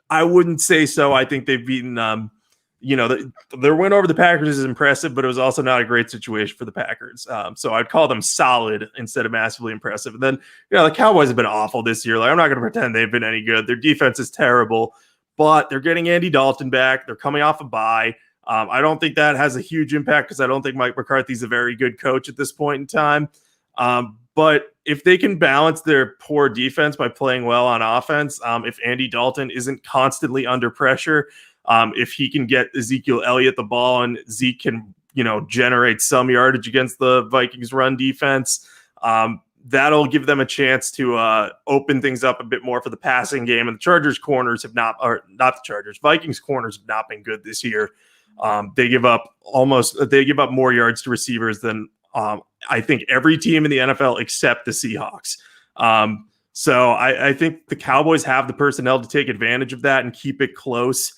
[SPEAKER 2] I wouldn't say so. I think they've beaten their win over the Packers is impressive, but it was also not a great situation for the Packers. So I'd call them solid instead of massively impressive. And then, the Cowboys have been awful this year. Like, I'm not going to pretend they've been any good. Their defense is terrible, but they're getting Andy Dalton back. They're coming off a bye. I don't think that has a huge impact because I don't think Mike McCarthy's a very good coach at this point in time. But if they can balance their poor defense by playing well on offense, if Andy Dalton isn't constantly under pressure, if he can get Ezekiel Elliott the ball and Zeke can, generate some yardage against the Vikings run defense, that'll give them a chance to open things up a bit more for the passing game. And the Chargers corners Vikings corners have not been good this year. They give up more yards to receivers than I think every team in the NFL except the Seahawks. So I think the Cowboys have the personnel to take advantage of that and keep it close.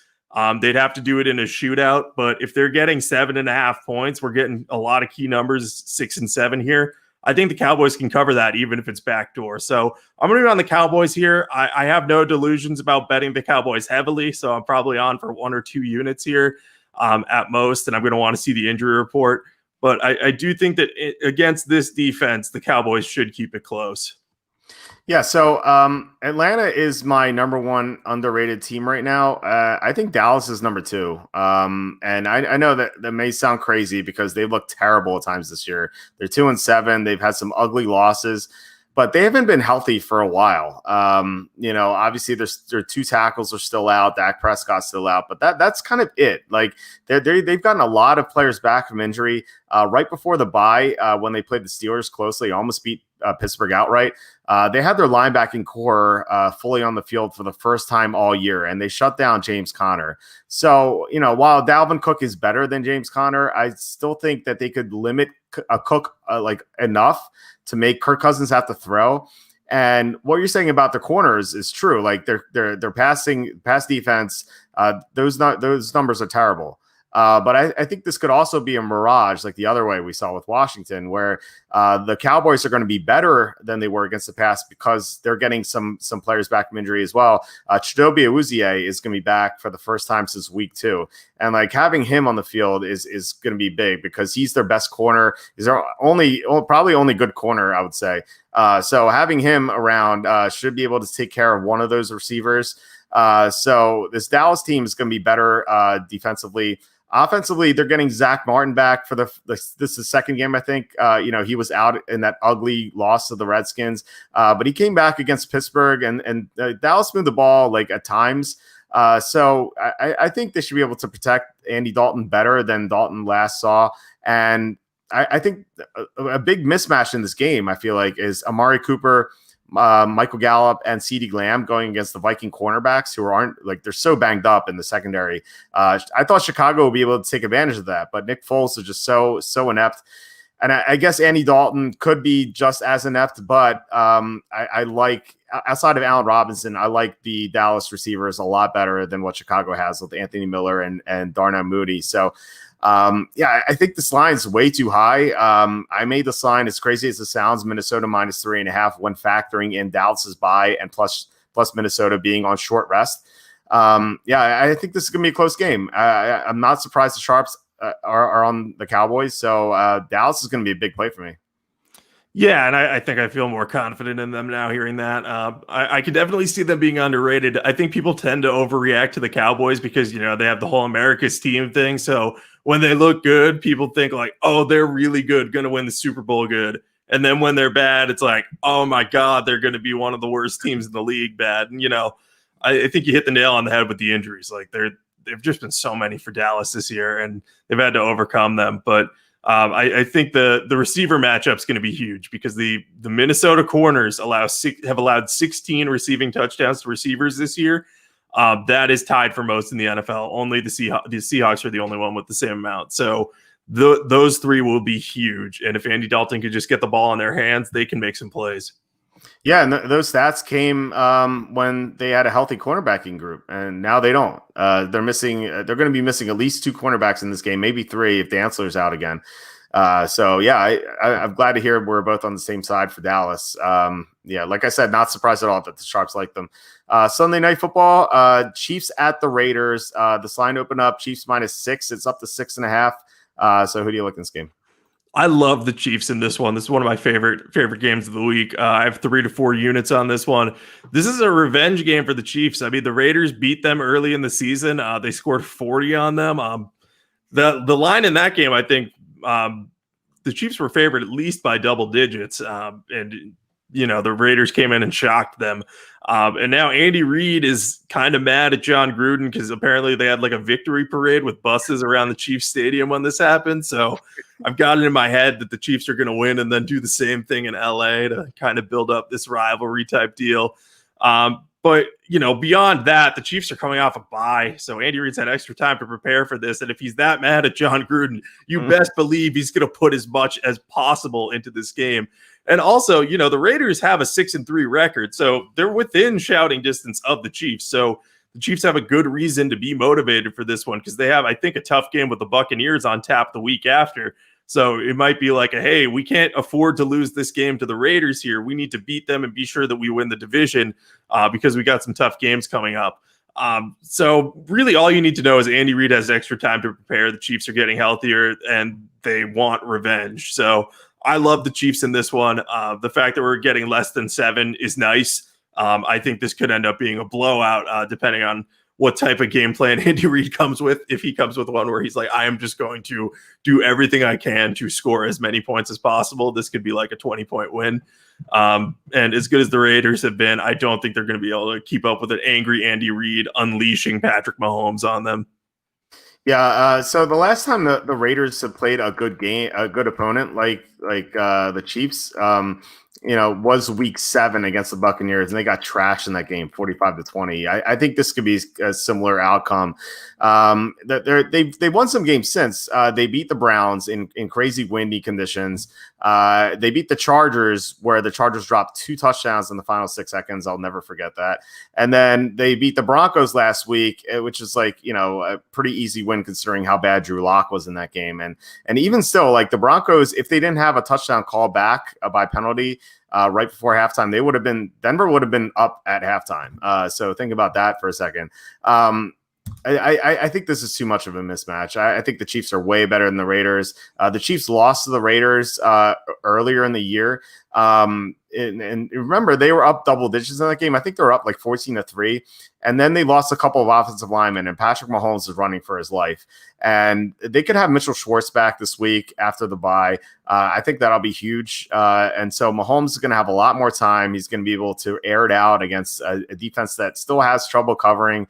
[SPEAKER 2] They'd have to do it in a shootout, but if they're getting 7.5 points, we're getting a lot of key numbers, 6 and 7 here. I think the Cowboys can cover that even if it's backdoor. So I'm going to be on the Cowboys here. I have no delusions about betting the Cowboys heavily, so I'm probably on for 1 or 2 units here at most, and I'm going to want to see the injury report. But I do think that against this defense, the Cowboys should keep it close.
[SPEAKER 1] Yeah, so Atlanta is my number one underrated team right now. I think Dallas is number 2. And I know that may sound crazy because they look terrible at times this year. They're 2-7. They've had some ugly losses, but they haven't been healthy for a while. Obviously their 2 tackles are still out. Dak Prescott's still out, but that's kind of it. Like they've gotten a lot of players back from injury. Right before the bye, when they played the Steelers closely, almost beat Pittsburgh outright. They had their linebacking core fully on the field for the first time all year, and they shut down James Conner. So, while Dalvin Cook is better than James Conner, I still think that they could limit Cook enough to make Kirk Cousins have to throw. And what you're saying about the corners is true. Like their pass defense, those numbers are terrible. But I think this could also be a mirage, like the other way we saw with Washington, where the Cowboys are going to be better than they were against the pass because they're getting some players back from injury as well. Chidobe Awuzie is going to be back for the first time since week 2. And like having him on the field is going to be big because he's their best corner. He's their probably only good corner, I would say. So having him around should be able to take care of one of those receivers. So this Dallas team is going to be better defensively. Offensively, they're getting Zach Martin back for this is the second game, I think. He was out in that ugly loss to the Redskins, but he came back against Pittsburgh, and Dallas moved the ball like at times. So I think they should be able to protect Andy Dalton better than Dalton last saw. And I think a big mismatch in this game, I feel like, is Amari Cooper, Michael Gallup, and CeeDee Lamb going against the Viking cornerbacks who they're so banged up in the secondary. I thought Chicago would be able to take advantage of that, but Nick Foles is just so inept. And I guess Andy Dalton could be just as inept, but I like, outside of Allen Robinson, I like the Dallas receivers a lot better than what Chicago has with Anthony Miller and Darnell Mooney. So I think this line is way too high. I made this line, as crazy as it sounds, Minnesota minus 3.5 when factoring in Dallas's bye and plus Minnesota being on short rest. I think this is going to be a close game. I'm not surprised the Sharps are on the Cowboys. So Dallas is going to be a big play for me.
[SPEAKER 2] Yeah, and I think I feel more confident in them now hearing that. I can definitely see them being underrated. I think people tend to overreact to the Cowboys because, they have the whole America's team thing. So when they look good, people think like, oh, they're really good, going to win the Super Bowl good. And then when they're bad, it's like, oh my God, they're going to be one of the worst teams in the league bad. And, I think you hit the nail on the head with the injuries. Like they've just been so many for Dallas this year and they've had to overcome them. But I think the receiver matchup is going to be huge because the Minnesota corners have allowed 16 receiving touchdowns to receivers this year. That is tied for most in the NFL. Only the Seahawks are the only one with the same amount. So those three will be huge. And if Andy Dalton could just get the ball in their hands, they can make some plays.
[SPEAKER 1] Yeah, and those stats came when they had a healthy cornerbacking group, and now they don't. They're missing. They're going to be missing at least 2 cornerbacks in this game, maybe 3 if Dantzler's out again. So yeah, I'm glad to hear we're both on the same side for Dallas. Yeah, like I said, not surprised at all that the Sharps like them. Sunday Night Football, Chiefs at the Raiders. This line opened up Chiefs -6. It's up to 6.5. So who do you like in this game?
[SPEAKER 2] I love the Chiefs in this one. This is one of my favorite games of the week. I have 3 to 4 units on this one. This is a revenge game for the Chiefs. I mean, the Raiders beat them early in the season. They scored 40 on them. The line in that game, I think, the Chiefs were favored at least by double digits. And the Raiders came in and shocked them. And now Andy Reid is kind of mad at John Gruden because apparently they had like a victory parade with buses around the Chiefs stadium when this happened. So I've got it in my head that the Chiefs are going to win and then do the same thing in LA to kind of build up this rivalry type deal. But beyond that, the Chiefs are coming off a bye. So Andy Reid's had extra time to prepare for this. And if he's that mad at John Gruden, you best believe he's going to put as much as possible into this game. And also, the Raiders have a 6-3 record, so they're within shouting distance of the Chiefs. So the Chiefs have a good reason to be motivated for this one because they have, I think, a tough game with the Buccaneers on tap the week after. So it might be like, hey, we can't afford to lose this game to the Raiders here. We need to beat them and be sure that we win the division because we got some tough games coming up. So really all you need to know is Andy Reid has extra time to prepare. The Chiefs are getting healthier and they want revenge. So I love the Chiefs in this one. The fact that we're getting less than 7 is nice. I think this could end up being a blowout, depending on what type of game plan Andy Reid comes with. If he comes with one where he's like, I am just going to do everything I can to score as many points as possible, this could be like a 20-point win. And as good as the Raiders have been, I don't think they're going to be able to keep up with an angry Andy Reid unleashing Patrick Mahomes on them.
[SPEAKER 1] Yeah, so the last time the Raiders have played a good game, a good opponent like the Chiefs, was week 7 against the Buccaneers, and they got trashed in that game, 45-20. I think this could be a similar outcome. They've won some games since. They beat the Browns in crazy windy conditions. They beat the Chargers, where the Chargers dropped 2 touchdowns in the final 6 seconds. I'll never forget that. And then they beat the Broncos last week, which is a pretty easy win considering how bad Drew Lock was in that game. And even still, like the Broncos, if they didn't have a touchdown call back by penalty right before halftime, Denver would have been up at halftime. So think about that for a second. I think this is too much of a mismatch. I think the Chiefs are way better than the Raiders. The Chiefs lost to the Raiders earlier in the year. And remember, they were up double digits in that game. I think they were up like 14-3. And then they lost a couple of offensive linemen, and Patrick Mahomes is running for his life. And they could have Mitchell Schwartz back this week after the bye. I think that'll be huge. And so Mahomes is going to have a lot more time. He's going to be able to air it out against a defense that still has trouble covering.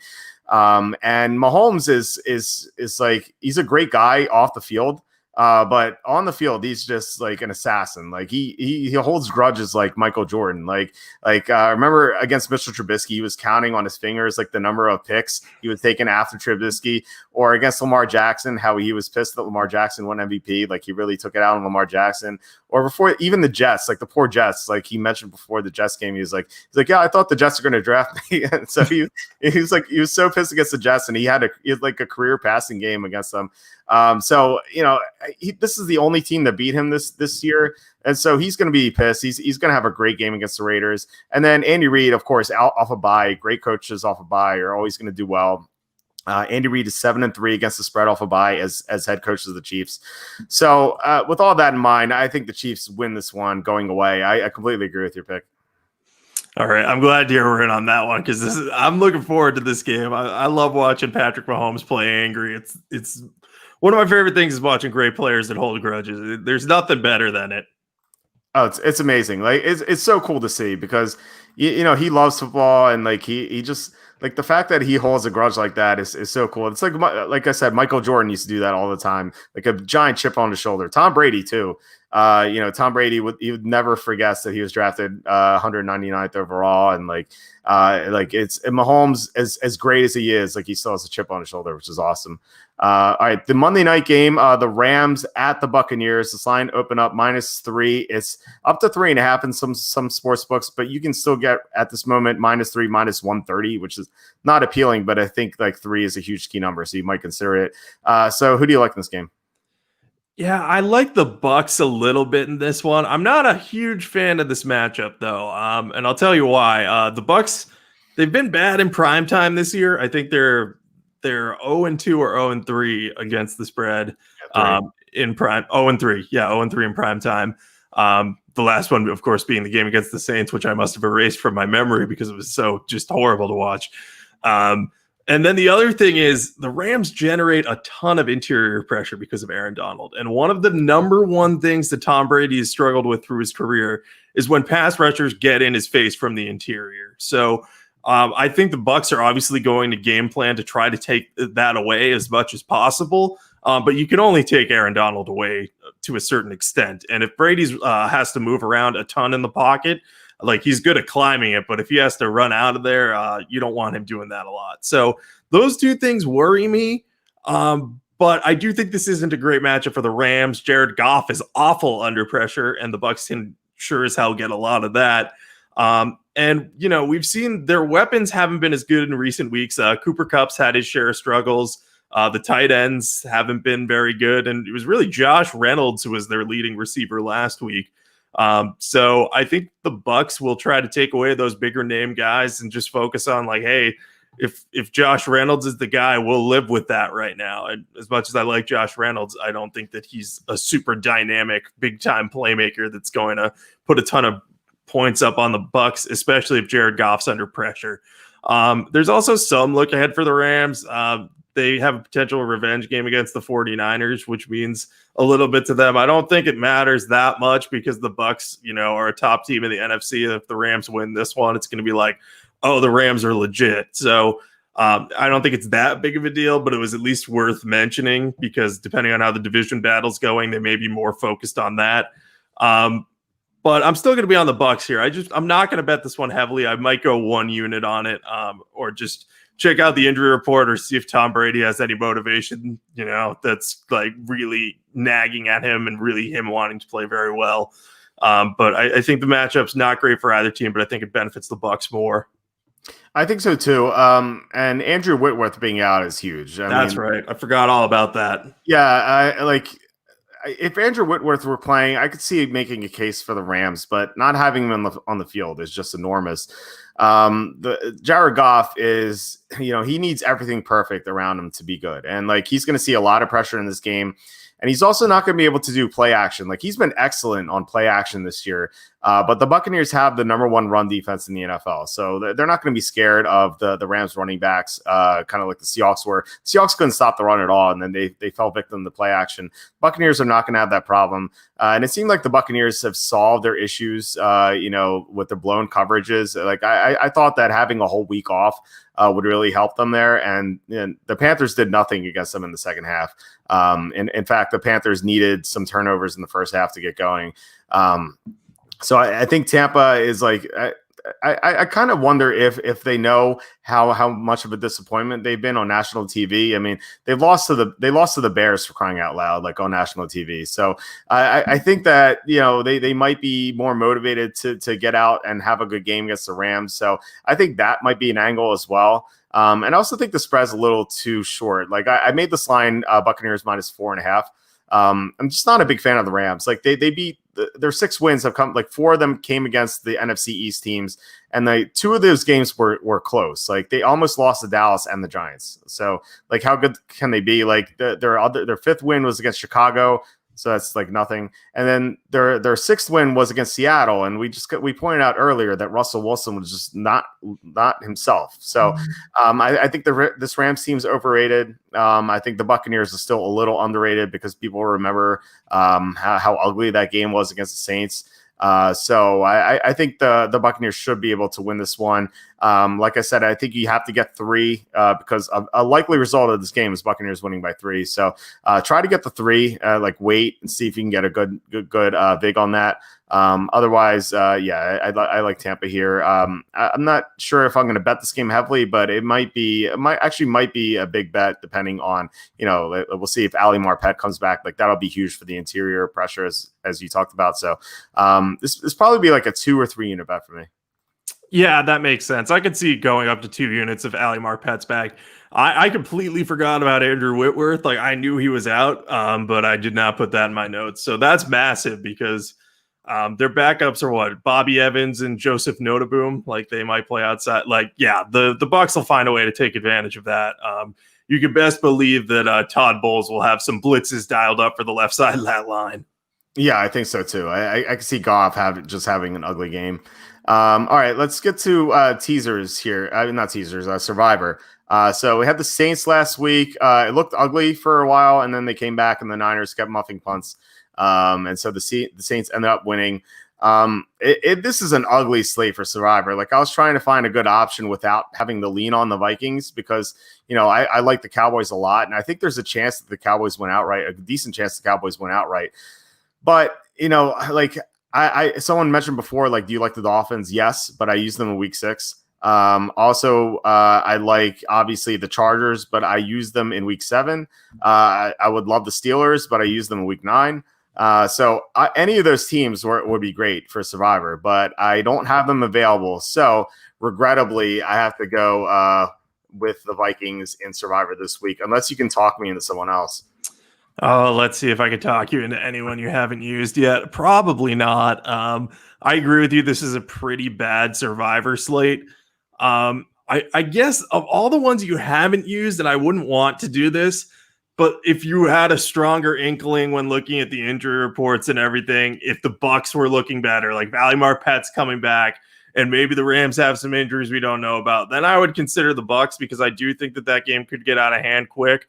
[SPEAKER 1] And Mahomes is like, he's a great guy off the field. But on the field, he's just like an assassin. Like he holds grudges like Michael Jordan. Remember against Mr. Trubisky, he was counting on his fingers like the number of picks he was taking after Trubisky, or against Lamar Jackson, how he was pissed that Lamar Jackson won MVP. Like he really took it out on Lamar Jackson. Or before even the Jets, like the poor Jets, like he mentioned before the Jets game, he's like, yeah, I thought the Jets are going to draft me. And so he was so pissed against the Jets, and he had a career passing game against them. This is the only team that beat him this year, and so he's going to be pissed. He's going to have a great game against the Raiders, and then Andy Reid, of course, out off a bye. Great coaches off a bye are always going to do well. Andy Reid is 7-3 against the spread off a bye as head coach of the Chiefs. So with all that in mind, I think the Chiefs win this one going away. I completely agree with your pick.
[SPEAKER 2] All right, I'm glad to hear we're in on that one because I'm looking forward to this game. I love watching Patrick Mahomes play angry. It's one of my favorite things is watching great players that hold grudges. There's nothing better than it.
[SPEAKER 1] Oh, it's amazing. Like it's so cool to see because he loves football, and like he just Like the fact that he holds a grudge like that is so cool. It's like I said, Michael Jordan used to do that all the time, like a giant chip on his shoulder. Tom Brady too. Tom Brady would never forget that he was drafted 199th overall, and it's Mahomes as great as he is, like he still has a chip on his shoulder, which is awesome. All right, the Monday night game, the Rams at the Buccaneers. This line opened up -3. It's up to 3.5 in some sports books, but you can still get at this moment -3, -130, which is not appealing. But I think like 3 is a huge key number, so you might consider it. So who do you like in this game?
[SPEAKER 2] Yeah, I like the Bucs a little bit in this one. I'm not a huge fan of this matchup though, and I'll tell you why. The Bucs, they've been bad in prime time this year. I think they're 0-2 or 0-3 against the spread in prime. 0-3, yeah, 0-3 in prime time. The last one, of course, being the game against the Saints, which I must have erased from my memory because it was so just horrible to watch. And then the other thing is the Rams generate a ton of interior pressure because of Aaron Donald. And one of the number one things that Tom Brady has struggled with through his career is when pass rushers get in his face from the interior. So I think the Bucs are obviously going to game plan to try to take that away as much as possible. But you can only take Aaron Donald away to a certain extent. And if Brady's has to move around a ton in the pocket, like he's good at climbing it, but if he has to run out of there, you don't want him doing that a lot. So those two things worry me. But I do think this isn't a great matchup for the Rams. Jared Goff is awful under pressure, and the Bucs can sure as hell get a lot of that. And, we've seen their weapons haven't been as good in recent weeks. Cooper Kupp's had his share of struggles. The tight ends haven't been very good. And it was really Josh Reynolds who was their leading receiver last week. So I think the Bucs will try to take away those bigger name guys and just focus on like, hey, if Josh Reynolds is the guy, we'll live with that right now. And as much as I like Josh Reynolds, I don't think that he's a super dynamic, big time playmaker that's going to put a ton of points up on the Bucs, especially if Jared Goff's under pressure. There's also some look ahead for the Rams. They have a potential revenge game against the 49ers, which means a little bit to them. I don't think it matters that much because the Bucs, are a top team in the NFC. If the Rams win this one, it's going to be like, oh, the Rams are legit. So I don't think it's that big of a deal, but it was at least worth mentioning because depending on how the division battle's going, they may be more focused on that. But I'm still going to be on the Bucs here. I'm not going to bet this one heavily. I might go 1 unit on it, or just check out the injury report or see if Tom Brady has any motivation, that's like really nagging at him and really him wanting to play very well. But I think the matchup's not great for either team, but I think it benefits the Bucs more.
[SPEAKER 1] I think so too. And Andrew Whitworth being out is huge.
[SPEAKER 2] That's right. I forgot all about that.
[SPEAKER 1] Yeah, if Andrew Whitworth were playing, I could see making a case for the Rams, but not having him on the field is just enormous. The Jared Goff is, he needs everything perfect around him to be good. And he's going to see a lot of pressure in this game. And he's also not going to be able to do play action. He's been excellent on play action this year. But the Buccaneers have the number 1 run defense in the NFL. So they're not going to be scared of the Rams running backs, kind of like the Seahawks were. Seahawks couldn't stop the run at all, and then they fell victim to play action. Buccaneers are not going to have that problem. And it seemed like the Buccaneers have solved their issues, with the blown coverages. I thought that having a whole week off would really help them there. And the Panthers did nothing against them in the second half. In fact, the Panthers needed some turnovers in the first half to get going. So I think Tampa is I kind of wonder if they know how much of a disappointment they've been on national TV. I mean, they lost to the Bears, for crying out loud, on national TV. So I think that they might be more motivated to get out and have a good game against the Rams. So I think that might be an angle as well. And I also think the spread's a little too short. I made this line Buccaneers -4.5. I'm just not a big fan of the Rams. They beat their 6 wins have come, 4 of them came against the NFC East teams, and 2 of those games were close. They almost lost to Dallas and the Giants. So how good can they be? Their 5th win was against Chicago. So that's nothing. And then their 6th win was against Seattle. And we pointed out earlier that Russell Wilson was just not himself. So I think this Rams team's overrated. I think the Buccaneers are still a little underrated because people remember how ugly that game was against the Saints. So I think the Buccaneers should be able to win this one. Like I said, I think you have to get 3 because a likely result of this game is Buccaneers winning by 3. So try to get the 3, like wait and see if you can get a good vig on that. Otherwise, I like Tampa here. I'm not sure if I'm going to bet this game heavily, but it might be a big bet depending on, we'll see if Ali Marpet comes back. Like that'll be huge for the interior pressure as you talked about. So this probably be like a 2 or 3 unit bet for me.
[SPEAKER 2] Yeah, that makes sense. I could see going up to 2 units if Ali Marpet's back. I completely forgot about Andrew Whitworth. Like I knew he was out, but I did not put that in my notes. So that's massive because their backups are what? Bobby Evans and Joseph Notaboom. Like they might play outside. Like, yeah, the Bucs will find a way to take advantage of that. You can best believe that Todd Bowles will have some blitzes dialed up for the left side of that line.
[SPEAKER 1] Yeah, I think so too. I can see Goff having an ugly game. All right, let's get to teasers here. Not teasers, Survivor. So we had the Saints last week. It looked ugly for a while, and then they came back, and the Niners kept muffing punts. And so the Saints ended up winning. This is an ugly slate for Survivor. Like I was trying to find a good option without having to lean on the Vikings because, I like the Cowboys a lot, and I think there's a chance that the Cowboys win outright, a decent chance the Cowboys win outright. But, like someone mentioned before, like, do you like the Dolphins? Yes, but I use them in week 6. Also, I like obviously the Chargers, but I use them in week 7. I would love the Steelers, but I use them in week 9. So any of those teams would be great for Survivor, but I don't have them available. So regrettably, I have to go with the Vikings in Survivor this week, unless you can talk me into someone else.
[SPEAKER 2] Oh, let's see if I can talk you into anyone you haven't used yet. Probably not. I agree with you. This is a pretty bad Survivor slate. I guess of all the ones you haven't used, and I wouldn't want to do this, but if you had a stronger inkling when looking at the injury reports and everything, if the Bucs were looking better, like Ali Marpet's coming back, and maybe the Rams have some injuries we don't know about, then I would consider the Bucs because I do think that game could get out of hand quick.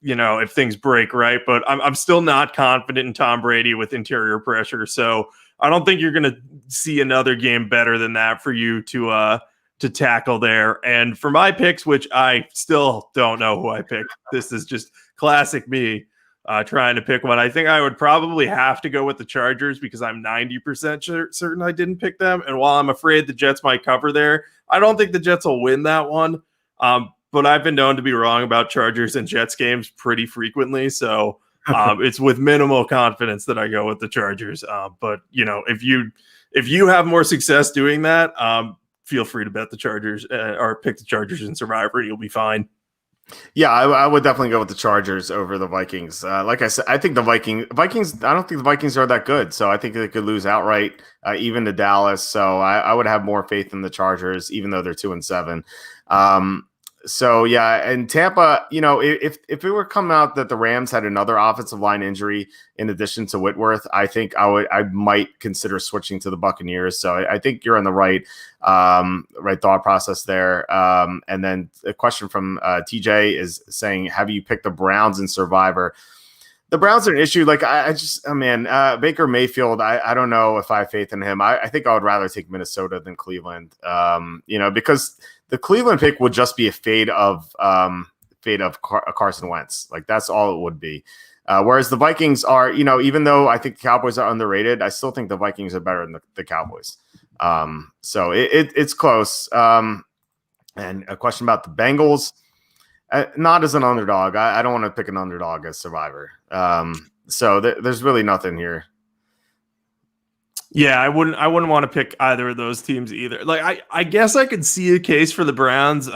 [SPEAKER 2] If things break right, but I'm still not confident in Tom Brady with interior pressure. So I don't think you're going to see another game better than that for you to tackle there. And for my picks, which I still don't know who I picked, this is just classic me trying to pick one. I think I would probably have to go with the Chargers because I'm 90% certain I didn't pick them. And while I'm afraid the Jets might cover there, I don't think the Jets will win that one. But I've been known to be wrong about Chargers and Jets games pretty frequently. So it's with minimal confidence that I go with the Chargers. But, if you have more success doing that, feel free to bet the Chargers or pick the Chargers in Survivor. You'll be fine.
[SPEAKER 1] Yeah, I would definitely go with the Chargers over the Vikings. Like I said, I think the Vikings, I don't think the Vikings are that good. So I think they could lose outright, even to Dallas. So I would have more faith in the Chargers, even though they're 2-7. So yeah, and Tampa, if it were come out that the Rams had another offensive line injury in addition to Whitworth, I think I might consider switching to the Buccaneers. So I think you're in the right thought process there. And then a question from TJ is saying, have you picked the Browns in Survivor? The Browns are an issue. Like Baker Mayfield, I don't know if I have faith in him. I think I would rather take Minnesota than Cleveland. Because the Cleveland pick would just be a fade of Carson Wentz. Like that's all it would be. Whereas the Vikings are, even though I think the Cowboys are underrated, I still think the Vikings are better than the Cowboys. So it's close. And a question about the Bengals. Not as an underdog. I don't want to pick an underdog as Survivor. So there's really nothing here.
[SPEAKER 2] Yeah, I wouldn't want to pick either of those teams either. Like I guess I could see a case for the Browns.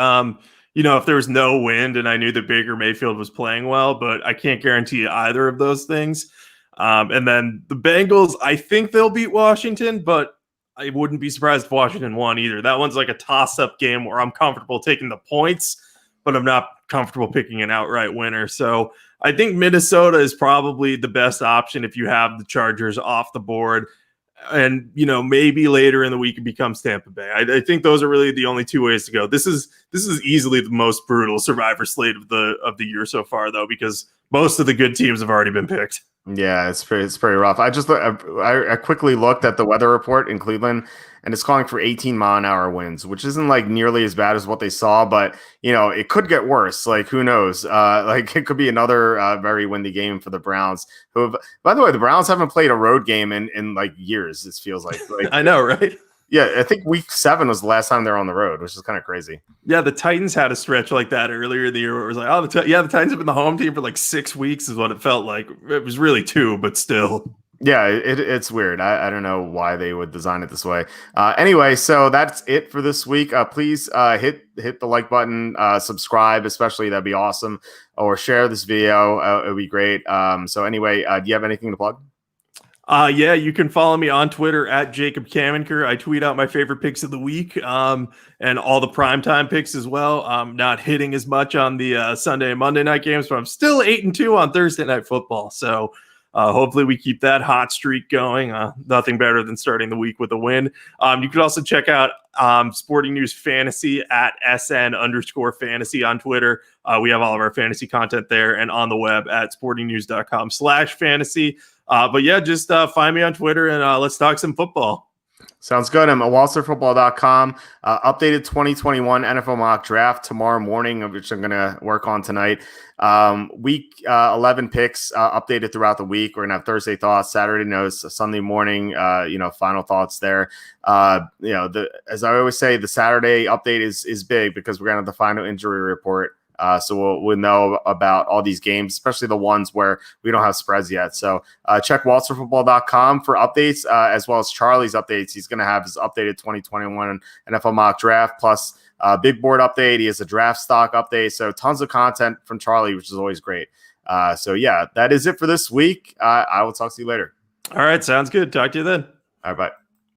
[SPEAKER 2] If there was no wind and I knew that Baker Mayfield was playing well, but I can't guarantee either of those things. And then the Bengals, I think they'll beat Washington, but I wouldn't be surprised if Washington won either. That one's like a toss-up game where I'm comfortable taking the points, but I'm not comfortable picking an outright winner. So I think Minnesota is probably the best option if you have the Chargers off the board. And, maybe later in the week it becomes Tampa Bay. I think those are really the only two ways to go. This is easily the most brutal Survivor slate of the year so far, though, because most of the good teams have already been picked.
[SPEAKER 1] Yeah, it's pretty rough. I quickly looked at the weather report in Cleveland, and it's calling for 18-mile-an-hour winds, which isn't like nearly as bad as what they saw, but it could get worse. Like, who knows? Like, it could be another very windy game for the Browns, who have, by the way, the Browns haven't played a road game in like years. It feels like
[SPEAKER 2] I know, right?
[SPEAKER 1] Yeah, I think week 7 was the last time they were on the road, which is kind of crazy.
[SPEAKER 2] Yeah, the Titans had a stretch like that earlier in the year where it was like, oh, the Titans have been the home team for like 6 weeks is what it felt like. It was really 2, but still.
[SPEAKER 1] Yeah, it's weird. I don't know why they would design it this way. Anyway, so that's it for this week. Please hit the like button, subscribe, especially. That'd be awesome. Or share this video. It'd be great. So anyway, do you have anything to plug?
[SPEAKER 2] Yeah, you can follow me on Twitter at Jacob Camenker. I tweet out my favorite picks of the week and all the primetime picks as well. I'm not hitting as much on the Sunday and Monday night games, but I'm still 8-2 on Thursday Night Football. So hopefully we keep that hot streak going. Nothing better than starting the week with a win. You can also check out Sporting News Fantasy at SN_fantasy on Twitter. We have all of our fantasy content there and on the web at sportingnews.com/fantasy. But yeah, just find me on Twitter and let's talk some football.
[SPEAKER 1] Sounds good. I'm at wallstreetfootball.com. Updated 2021 NFL mock draft tomorrow morning, which I'm going to work on tonight. Week 11 picks updated throughout the week. We're going to have Thursday thoughts, Saturday notes, Sunday morning, final thoughts there. As I always say, the Saturday update is big because we're going to have the final injury report. So we'll know about all these games, especially the ones where we don't have spreads yet. So check wallstreetfootball.com for updates, as well as Charlie's updates. He's going to have his updated 2021 NFL mock draft, plus big board update. He has a draft stock update. So tons of content from Charlie, which is always great. So yeah, that is it for this week. I will talk to you later.
[SPEAKER 2] All right. Sounds good. Talk to you then.
[SPEAKER 1] All right. Bye.